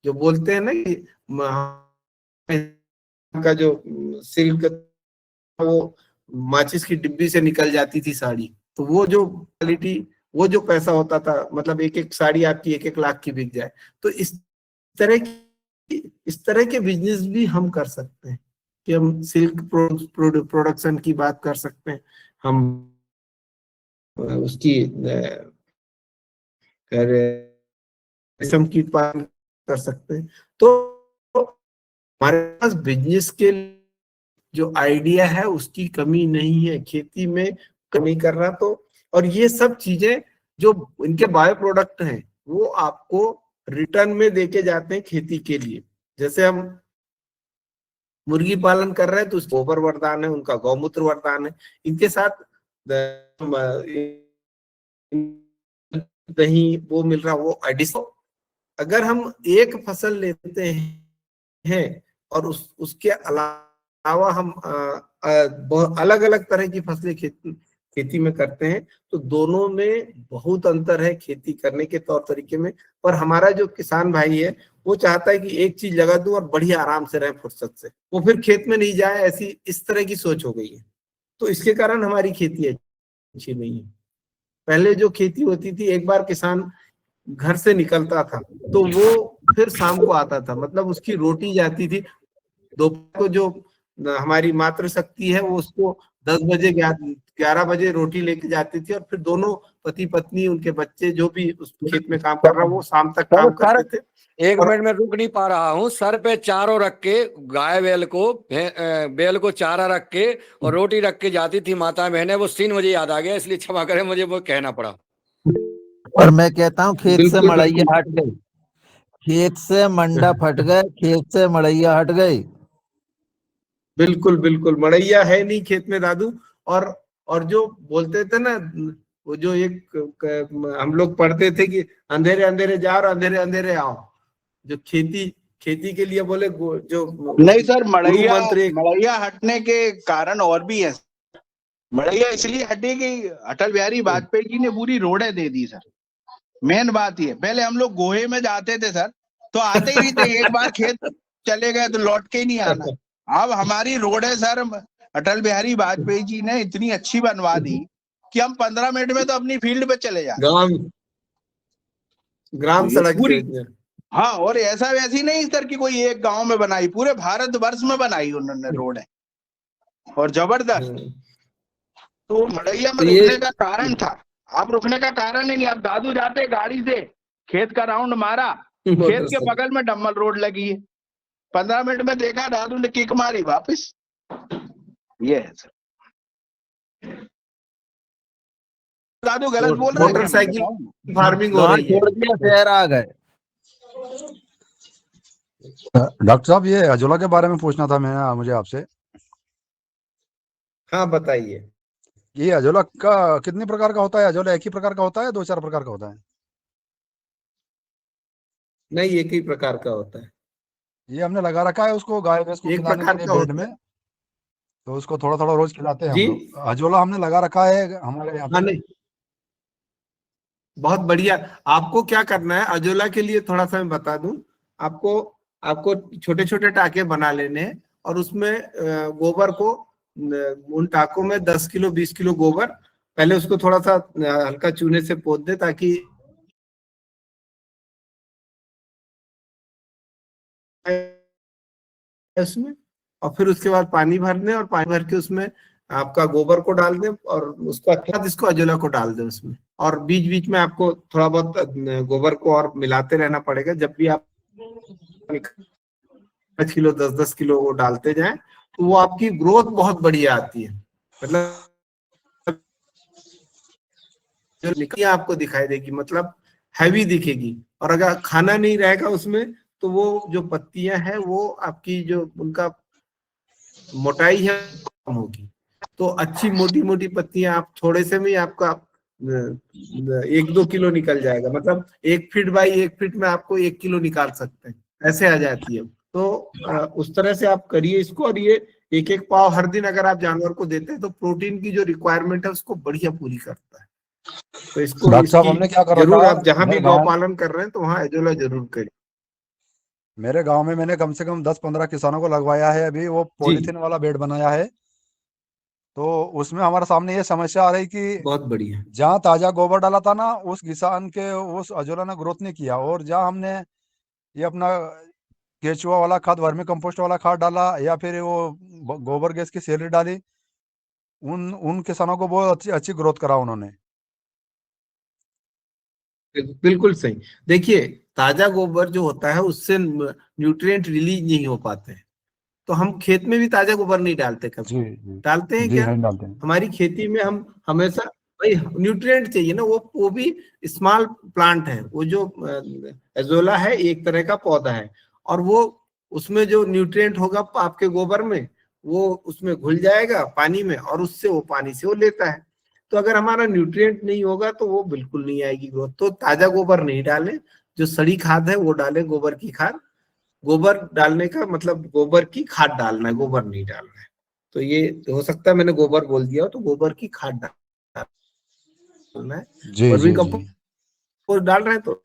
S3: जो बोलते हैं ना कि का जो सिल्क वो माचिस की डिब्बी से निकल जाती थी साड़ी, तो वो जो क्वालिटी, वो जो पैसा होता था, मतलब एक एक साड़ी आपकी 1-1 लाख की बिक जाए। तो इस तरह के बिजनेस भी हम कर सकते हैं कि हम सिल्क प्रोडक्शन की बात कर सकते हैं, हम उसकी रेशम कीट पालन कर सकते हैं। तो हमारे पास बिजनेस के जो आइडिया है उसकी कमी नहीं है, खेती में कमी कर रहा। तो और ये सब चीजें जो इनके बायो प्रोडक्ट हैं वो आपको रिटर्न में देके जाते हैं खेती के लिए। जैसे हम मुर्गी पालन कर रहे हैं तो उसको गोबर वरदान है, उनका गौमूत्र वरदान है, इनके साथ दही वो मिल रहा, वो एडिशन। अगर हम एक फसल लेते हैं और उसके अलावा हम अलग अलग तरह की फसलें खेती में करते हैं, तो दोनों में बहुत अंतर है खेती करने के तौर तरीके में। पर हमारा जो किसान भाई है वो चाहता है कि एक चीज लगा दूं और बढ़िया आराम से रहे फुर्सत से, वो फिर खेत में नहीं जाए, ऐसी इस तरह की सोच हो गई है। तो इसके कारण हमारी खेती अच्छी नहीं है। पहले जो खेती होती थी, एक बार किसान घर से निकलता था तो वो फिर शाम को आता था, मतलब उसकी रोटी जाती थी। दोपहर को जो हमारी मातृशक्ति है वो उसको 10 बजे 11 बजे रोटी लेके जाती थी, और फिर दोनों पति पत्नी, उनके बच्चे, जो भी उस खेत में काम कर रहा, वो शाम तक काम करते थे।
S9: एक मिनट में रुक नहीं पा रहा हूँ। सर पे चारों रख के गाय बैल को चारा रख के और रोटी रख के जाती थी माता बहने। वो सीन मुझे याद आ गया, इसलिए क्षमा करें, मुझे वो कहना पड़ा।
S5: और मैं कहता हूँ खेत से मड़ैया हट गई, खेत से मंडा फट गए, खेत से मड़ैया हट गई।
S3: बिल्कुल बिल्कुल, मड़ैया है नहीं खेत में दादू। और जो बोलते थे ना, वो जो एक हम लोग पढ़ते थे कि अंधेरे अंधेरे जाओ और अंधेरे अंधेरे आओ, जो खेती के लिए बोले, जो
S8: नहीं सर, मड़ैया हटने के कारण और भी है। मड़ैया इसलिए हटी कि अटल बिहारी वाजपेयी जी ने पूरी रोडें दे दी सर। मेन बात ये, पहले हम लोग गोहे में जाते थे सर, तो आते ही नहीं थे, एक बार खेत चले गए तो लौट के ही नहीं आना। अब हमारी रोडें सर अटल बिहारी वाजपेयी जी ने इतनी अच्छी बनवा दी कि हम 15 मिनट में तो अपनी फील्ड पे चले जाते,
S3: ग्राम सड़क
S8: पूरी। हाँ, और ऐसा वैसी नहीं सर कि कोई एक गांव में बनाई, पूरे भारतवर्ष में बनाई उन्होंने रोडें, और जबरदस्त। तो मड़ैया में रुकने का कारण था, आप रुकने का कारण ही नहीं। आप दादू जाते गाड़ी से, खेत का राउंड मारा, खेत के बगल में डम्बल रोड लगी है, 15 मिनट में देखा दादू ने किक मारी वापस। ये है सर। दादू गलत बोल रहे हैं।
S3: मोटरसाइकिल फार्मिंग हो रही है,
S5: शहर आ गए।
S10: डॉक्टर साहब, ये अजोला के बारे में पूछना था मुझे आपसे।
S3: हाँ बताइए।
S10: ये अजोला का कितने प्रकार का होता है? अजोला एक ही प्रकार का होता है, 2-4 प्रकार का होता है?
S3: नहीं, एक ही प्रकार का होता है।
S10: ये हमने लगा रखा है उसको गाय भैंस को खिलाने के लिए बेड में, तो उसको थोड़ा थोड़ा रोज खिलाते हैं हम लोग। अजोला हमने लगा रखा है हमारे यहाँ पे।
S3: बहुत बढ़िया। आपको क्या करना है, अजोला के लिए थोड़ा सा मैं बता दूं आपको छोटे छोटे टाके बना लेने हैं, और उसमें गोबर को, उन टाकों में 10 किलो 20 किलो गोबर, पहले उसको थोड़ा सा हल्का चूने से पोत दे ताकि उसमें, और फिर उसके बाद पानी भर दें, और पानी भर के उसमें आपका गोबर को डाल दें, और उसके बाद इसको अजोला को डाल दें उसमें। और बीच बीच में आपको थोड़ा बहुत गोबर को और मिलाते रहना पड़ेगा। जब भी आप 5 किलो 10-10 किलो वो डालते जाएं, तो वो आपकी ग्रोथ बहुत बढ़िया आती है, मतलब जो निकलियां आपको दिखाई देगी, मतलब हैवी दिखेगी। और अगर खाना नहीं रहेगा उसमें, तो वो जो पत्तियां हैं वो आपकी जो उनका मोटाई है कम होगी। तो अच्छी मोटी मोटी पत्तियां आप थोड़े से में आपका 1-2 किलो निकल जाएगा, मतलब 1 फीट बाई 1 फीट में आपको 1 किलो निकाल सकते हैं, ऐसे आ जाती है। तो उस तरह से आप करिए इसको, और ये 1-1 पाव हर दिन अगर आप जानवर को देते हैं तो प्रोटीन की जो रिक्वायरमेंट है उसको बढ़िया पूरी करता है। तो इसको
S10: डॉक्टर साहब हमने क्या कर
S3: जरूर
S10: रखा
S3: आप जहां भी
S10: मेरे
S3: गौ
S10: गाँव
S3: पालन कर रहे हैं तो वहां एजोला जरूर करिए।
S10: मेरे गांव में मैंने कम से कम 10-15 किसानों को लगवाया है, अभी वो पॉलीथीन वाला बेड बनाया है। तो उसमें हमारे सामने ये समस्या आ रही कि
S3: बहुत बढ़िया।
S10: जहाँ ताजा गोबर डाला था ना, उस किसान के उस अजोला ने ग्रोथ नहीं किया, और जहाँ हमने ये अपना केचुआ वाला खाद, वर्मी कंपोस्ट वाला खाद डाला, या फिर वो गोबर गैस की सैलरी डाली, उन किसानों को बहुत अच्छी अच्छी ग्रोथ करा उन्होंने।
S3: बिल्कुल सही। देखिए, ताजा गोबर जो होता है उससे न्यूट्रिएंट रिलीज नहीं हो पाते हैं, तो हम खेत में भी ताजा गोबर नहीं डालते कभी। डालते हैं क्या?
S10: डालते हैं।
S3: हमारी खेती में हम हमेशा भाई न्यूट्रिएंट चाहिए ना, वो भी स्मॉल प्लांट है, वो जो एजोला है एक तरह का पौधा है, और वो उसमें जो न्यूट्रिएंट होगा आपके गोबर में वो उसमें घुल जाएगा पानी में, और उससे वो पानी से वो लेता है। तो अगर हमारा न्यूट्रिएंट नहीं होगा तो वो बिल्कुल नहीं आएगी ग्रोथ। तो ताजा गोबर नहीं डालें, जो सड़ी खाद है वो डालें, गोबर की खाद। गोबर डालने का मतलब गोबर की खाद डालना है, गोबर नहीं डालना है। तो ये हो सकता है मैंने गोबर बोल दिया हो, तो गोबर की खाद डालना है। वर्मी कंपोस्ट डाल रहे हैं तो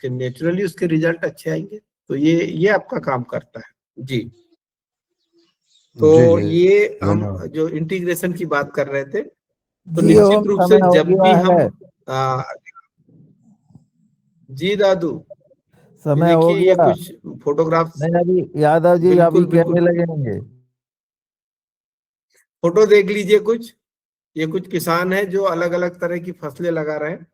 S3: नेचुरली उसके रिजल्ट अच्छे आएंगे। तो ये आपका काम करता है जी। तो ये हम जो इंटीग्रेशन की बात कर रहे थे, तो निश्चित रूप से जब भी हम जी दादू
S5: समय हो
S3: देखिए,
S5: गया।
S3: ये कुछ फोटोग्राफ
S5: नहीं अभी यादव जी अभी कैमरे लगेंगे,
S3: फोटो देख लीजिए कुछ। ये कुछ किसान हैं जो अलग अलग तरह की फसलें लगा रहे हैं।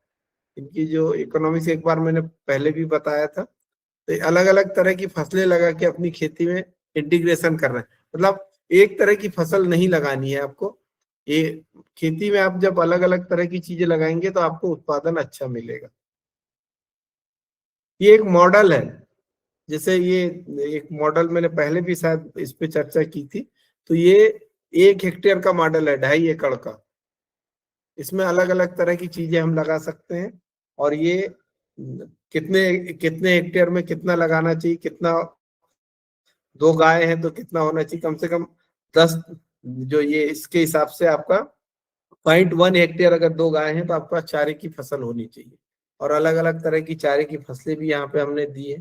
S3: इनकी जो इकोनॉमिक्स एक बार मैंने पहले भी बताया था, तो अलग अलग तरह की फसलें लगा के अपनी खेती में इंटीग्रेशन कर रहे हैं। मतलब एक तरह की फसल नहीं लगानी है आपको, ये खेती में आप जब अलग अलग तरह की चीजें लगाएंगे तो आपको उत्पादन अच्छा मिलेगा। ये एक मॉडल है, जैसे ये एक मॉडल मैंने पहले भी शायद इस पे चर्चा की थी। तो ये 1 हेक्टेयर का मॉडल है, 2.5 एकड़ का। इसमें अलग अलग तरह की चीजें हम लगा सकते हैं, और ये कितने हेक्टेयर में कितना लगाना चाहिए, कितना 2 गाय हैं तो कितना होना चाहिए, कम से कम 10, जो ये इसके हिसाब से आपका 0.1 हेक्टेयर अगर 2 गाय हैं तो आपका चारे की फसल होनी चाहिए। और अलग अलग तरह की चारे की फसलें भी यहाँ पे हमने दी है।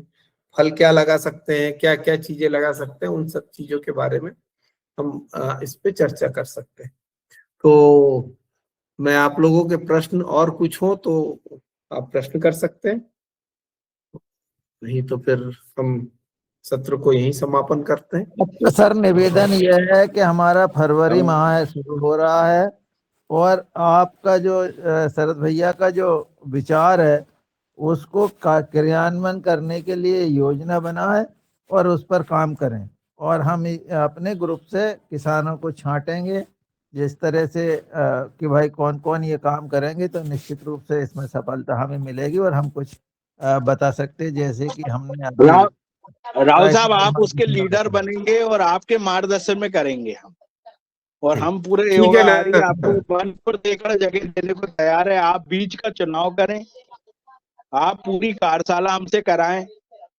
S3: फल क्या लगा सकते हैं, क्या क्या चीजें लगा सकते हैं, उन सब चीजों के बारे में हम इस पे चर्चा कर सकते हैं। तो मैं आप लोगों के प्रश्न और कुछ हो तो आप प्रश्न कर सकते हैं, नहीं तो फिर हम सत्र को यहीं समापन करते हैं।
S5: अच्छा सर, निवेदन यह है कि हमारा फरवरी माह शुरू हो रहा है, और आपका जो शरद भैया का जो विचार है उसको क्रियान्वयन करने के लिए योजना बनाए और उस पर काम करें, और हम अपने ग्रुप से किसानों को छांटेंगे जिस तरह से कि भाई कौन कौन ये काम करेंगे, तो निश्चित रूप से इसमें सफलता हमें मिलेगी और हम कुछ बता सकते हैं, जैसे कि हमने
S8: राव साहब आप उसके लीडर बनेंगे और आपके मार्गदर्शन में करेंगे हम, और हम पूरे योगाहारी आपको 1/4 एकड़ जगह देने को तैयार है। आप बीज का चुनाव करें, आप पूरी कार्यशाला हमसे कराएं,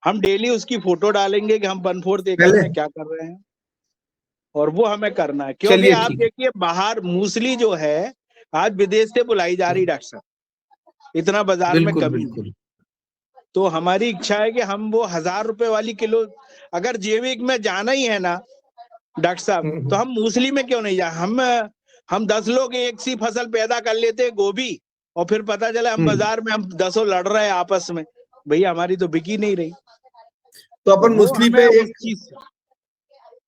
S8: हम डेली उसकी फोटो डालेंगे कि हम 1/4 एकड़ में क्या कर रहे हैं, और वो हमें करना है। क्योंकि आप देखिए बाहर मूसली जो है आज विदेश से बुलाई जा रही, डॉक्टर साहब, इतना बाजार में कमी है। तो हमारी इच्छा है कि हम वो 1000 रुपए वाली किलो, अगर जैविक में जाना ही है ना डॉक्टर साहब, तो हम मूसली में क्यों नहीं जाए। हम 10 लोग एक सी फसल पैदा कर लेते हैं, गोभी, और फिर पता चला हम बाजार में हम 10 लड़ रहे हैं आपस में, भैया हमारी तो बिकी नहीं रही।
S3: तो अपन मूसली पे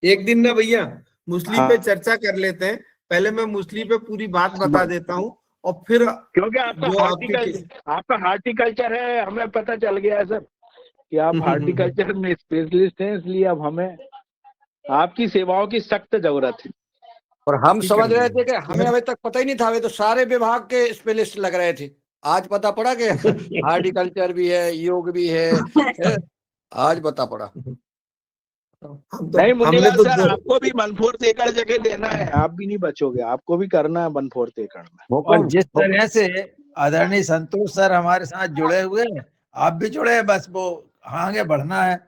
S3: एक दिन ना भैया मूसली पे चर्चा कर लेते हैं। पहले मैं मूसली पे पूरी बात बता देता हूँ, और फिर
S8: क्योंकि आपका हार्टिकल्चर है, हमें पता चल गया है सर कि आप हार्टिकल्चर में स्पेशलिस्ट हैं, इसलिए अब हमें आपकी सेवाओं की सख्त जरूरत है।
S9: और हम समझ रहे थे कि हमें अभी तक पता ही नहीं था, वे तो सारे विभाग के स्पेशलिस्ट लग रहे थे। आज पता पड़ा कि हार्टिकल्चर भी है, योग भी है, आज पता पड़ा।
S8: नहीं मुन्नीलाल
S3: हमने तो
S8: सर,
S3: दो,
S8: आपको भी 1/4 एकड़ जगह देना है, आप भी नहीं बचोगे, आपको भी करना है 1/4 एकड़ में।
S5: और जिस तरह से आदरणीय संतोष सर हमारे साथ जुड़े हुए हैं, आप भी जुड़े हैं, बस वो आगे बढ़ना है।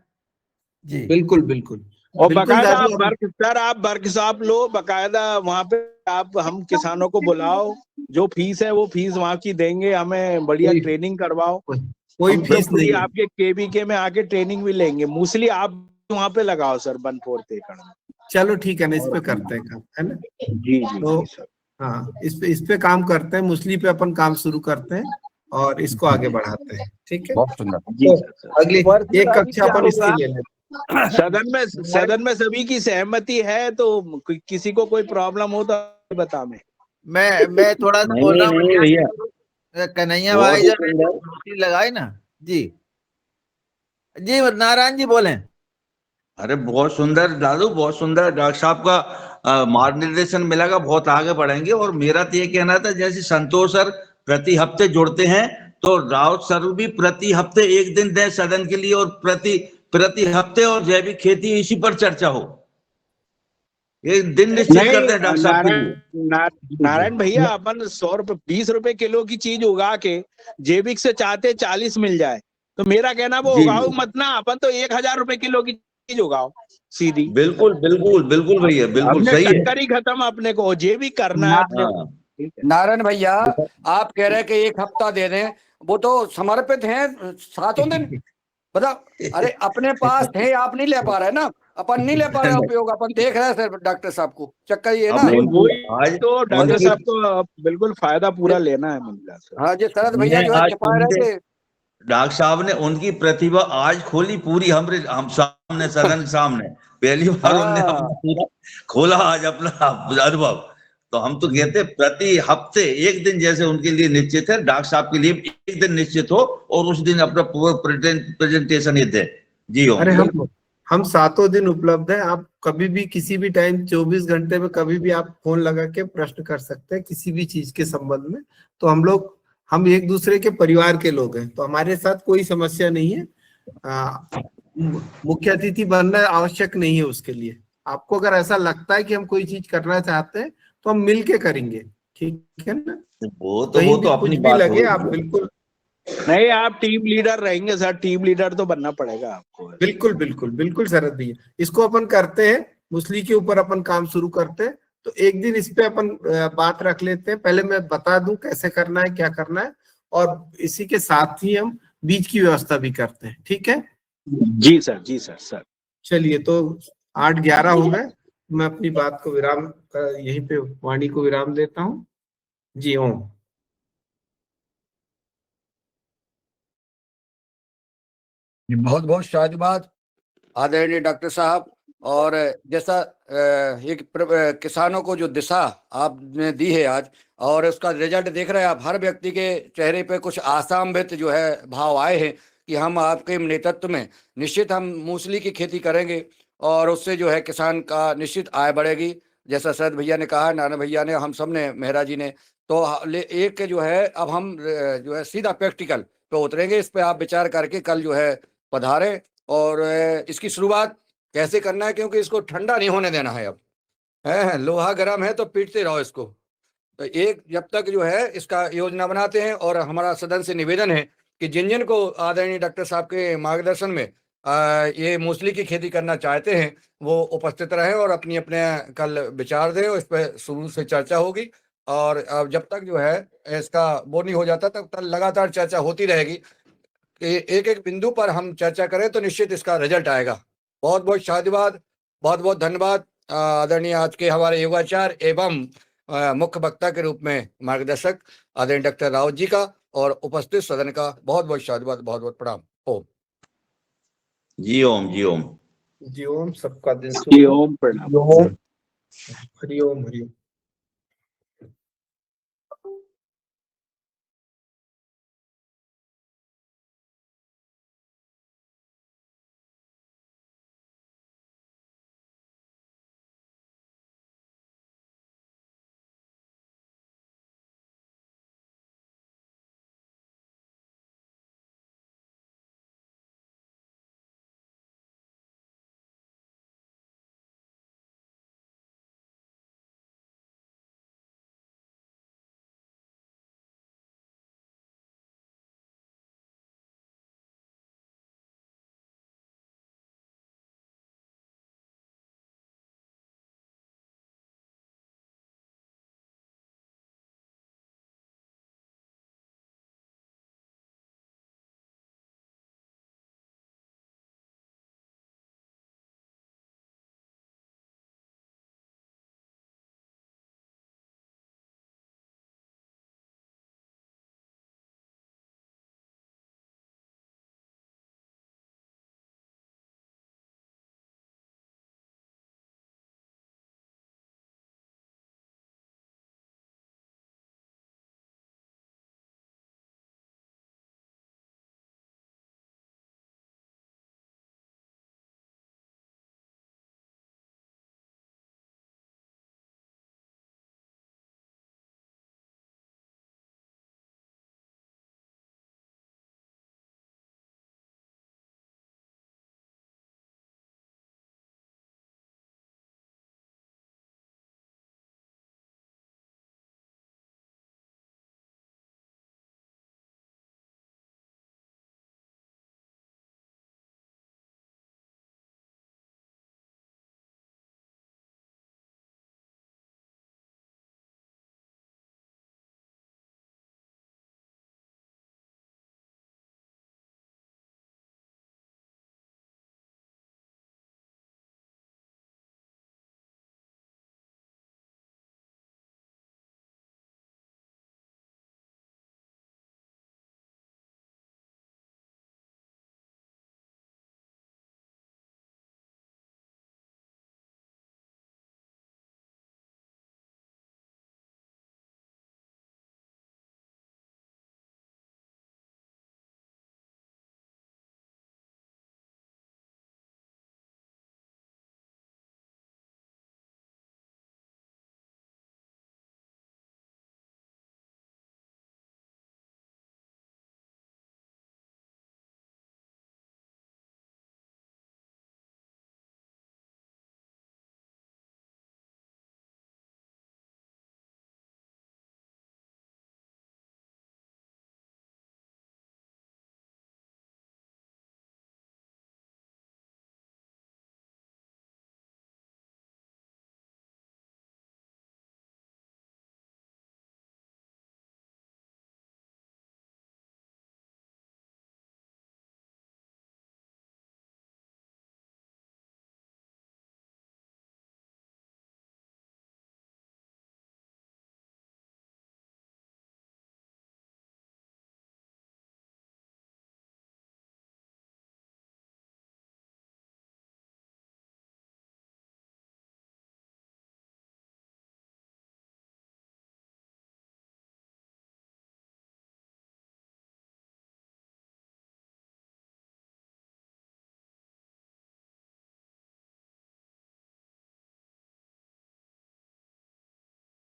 S5: जी
S3: बिल्कुल बिल्कुल।
S8: और
S3: बिल्कुल
S8: बकायदा
S3: दादी,
S8: आप सर आप वर्कशॉप लो बकायदा, वहाँ पे आप हम किसानों को बुलाओ, जो फीस है वो फीस वहाँ की देंगे, हमें बढ़िया
S3: कोई-
S8: ट्रेनिंग करवाओ,
S3: कोई
S8: हम
S3: फीस
S8: फ्री
S3: नहीं है।
S8: आपके केवीके में आके ट्रेनिंग भी लेंगे। मूसली आप वहाँ पे लगाओ सर 1/4 एकड़ में।
S3: चलो ठीक है ना, इस
S8: और
S3: पे करते हैं काम, है ना।
S8: जी जी
S3: तो
S8: जी सर।
S3: हाँ, इस पे काम करते हैं, मुस्लिम पे अपन काम शुरू करते हैं और इसको आगे बढ़ाते हैं, ठीक है।
S7: बहुत सुंदर।
S8: जी
S3: तो
S8: सर।
S3: अगली
S5: वर्ष
S3: एक
S5: अभी
S3: कक्षा
S5: क्या
S3: अपन इसकी
S5: होगा?
S3: ले लेते हैं।
S8: सदन में सभी की सहमति है तो किसी को कोई प्रॉब्लम हो तो बता मैं।
S5: मैं थोड़ा सा बोल रहा हूँ
S4: नहीं भैया,
S5: कन्हैया
S4: बहुत
S5: भाई
S4: ही
S5: जब
S4: सुंदर।
S5: रोटी लगाई ना। जी जी नारायण जी बोले।
S4: अरे बहुत सुंदर दादू, बहुत सुंदर। डॉक्टर साहब का मार्गदर्शन मिलेगा, बहुत आगे बढ़ेंगे। और मेरा तो ये कहना था, जैसे संतोष सर प्रति हफ्ते जुड़ते हैं, तो राउत सर भी प्रति हफ्ते एक दिन दें सदन के लिए, और प्रति हफ्ते और जैविक खेती इसी पर चर्चा हो। एक दिन निश्चित कर दें डॉक्टर साहब के लिए।
S8: नारायण भैया, अपन 20 रुपए किलो की चीज उगा के जैविक से चाहते 40 मिल जाए, तो मेरा कहना वो
S4: जी
S8: उगाओ मत ना, अपन तो 1000 रुपए किलो की चीज उगाओ सीधी।
S4: बिल्कुल बिल्कुल बिल्कुल भैया, बिल्कुल
S8: हमने
S4: सही है।
S8: टक्कर ही खत्म, अपने को जैविक करना है अपने को।
S4: हाँ,
S8: ठीक है।
S9: नारायण भैया, आप कह रहे हैं कि एक हफ्ता दे दें, वो तो समर्पित हैं 7 दिन। मतलब अरे अपने पास थे, आप नहीं ले पा रहे ना, अपन नहीं ले पा रहे उपयोग, अपन देख रहे हैं सर डॉक्टर साहब को, चक्कर ये ना।
S4: अब
S8: नहीं
S4: उनकी
S8: वही
S4: आज
S8: तो डॉक्टर
S4: उनकी
S8: साहब को बिल्कुल फायदा पूरा लेना है मुन्नीलाल सर।
S9: हाँ जी, शरद भैया जो है
S4: आज
S9: छुपाए रहे थे।
S4: डॉक्टर साहब ने उनकी प्रतिभा आज खोली पूरी, हम सामने, सदन के सामने पहली बार उनने
S9: हाँ
S4: अपना पूरा खोला आज अपना अनुभव। तो हम तो कहते हैं प्रति हफ्ते एक दिन जैसे उनके लिए निश्चित है, डॉक्टर साहब के लिए भी एक दिन निश्चित हो, और उस दिन अपना पूरा प्रेजेंटेशन ही दे। जी हो।
S3: अरे हम 7 दिन उपलब्ध है, आप कभी भी किसी भी टाइम 24 घंटे में कभी भी आप फोन लगा के प्रश्न कर सकते हैं किसी भी चीज के संबंध में। तो हम एक दूसरे के परिवार के लोग हैं, तो हमारे साथ कोई समस्या नहीं है। मुख्य अतिथि बनना आवश्यक नहीं है उसके लिए। आपको अगर ऐसा लगता है कि हम कोई चीज करना चाहते हैं तो हम मिल के करेंगे, ठीक है ना।
S4: वो
S3: कहीं भी
S4: अपनी
S3: कुछ भी
S4: बात
S3: लगे
S4: हो।
S3: आप बिल्कुल
S8: नहीं, आप टीम लीडर रहेंगे सर, टीम लीडर तो बनना पड़ेगा आपको।
S3: बिल्कुल बिल्कुल बिल्कुल शरद भैया, इसको अपन करते हैं, मुस्लिम के ऊपर अपन काम शुरू करते हैं। तो एक दिन इस पे अपन बात रख लेते हैं, पहले मैं बता दूं कैसे करना है, क्या करना है, और इसी के साथ ही हम बीज की व्यवस्था भी करते हैं, ठीक है।
S8: जी सर, जी सर। सर
S3: चलिए, तो 8:11 हो गए, मैं अपनी बात को विराम यहीं पे वाणी को विराम देता हूँ। जी ओम।
S9: बहुत बहुत शाबाश आदरणीय डॉक्टर साहब। और जैसा किसानों को जो दिशा आपने दी है आज, और उसका रिजल्ट देख रहे हैं आप, हर व्यक्ति के चेहरे पे कुछ आशान्वित जो है भाव आए हैं कि हम आपके नेतृत्व में निश्चित हम मूसली की खेती करेंगे, और उससे जो है किसान का निश्चित आय बढ़ेगी। जैसा शरद भैया ने कहा, नाना भैया ने, हम सब ने, मेहरा जी ने, तो एक जो है अब हम जो है सीधा प्रैक्टिकल पे उतरेंगे। इस पे आप विचार करके कल जो है पधारें, और इसकी शुरुआत कैसे करना है, क्योंकि इसको ठंडा नहीं होने देना है। अब है लोहा गर्म है तो पीटते रहो इसको। तो एक जब तक जो है इसका योजना बनाते हैं, और हमारा सदन से निवेदन है कि जिन जिन को आदरणीय डॉक्टर साहब के मार्गदर्शन में ये मूसली की खेती करना चाहते हैं वो उपस्थित रहें और अपनी अपने कल विचार दें, और इस पर शुरू से चर्चा होगी। और अब जब तक जो है इसका वो नहीं हो जाता तब तक लगातार चर्चा होती रहेगी। एक एक बिंदु पर हम चर्चा करें तो निश्चित इसका रिजल्ट आएगा। बहुत बहुत शादिवाद, बहुत बहुत धन्यवाद आदरणीय आज के हमारे युवाचार एवं मुख्य वक्ता के रूप में मार्गदर्शक आदरणीय डॉक्टर राउत जी का, और उपस्थित सदन का बहुत बहुत शादिवाद, बहुत बहुत प्रणाम। ओम।
S4: जी ओम, जी ओम,
S3: जी ओम। सबका दिन
S8: जी ओम, प्रणाम।
S3: ओम। हरि ओम, हरि ओम।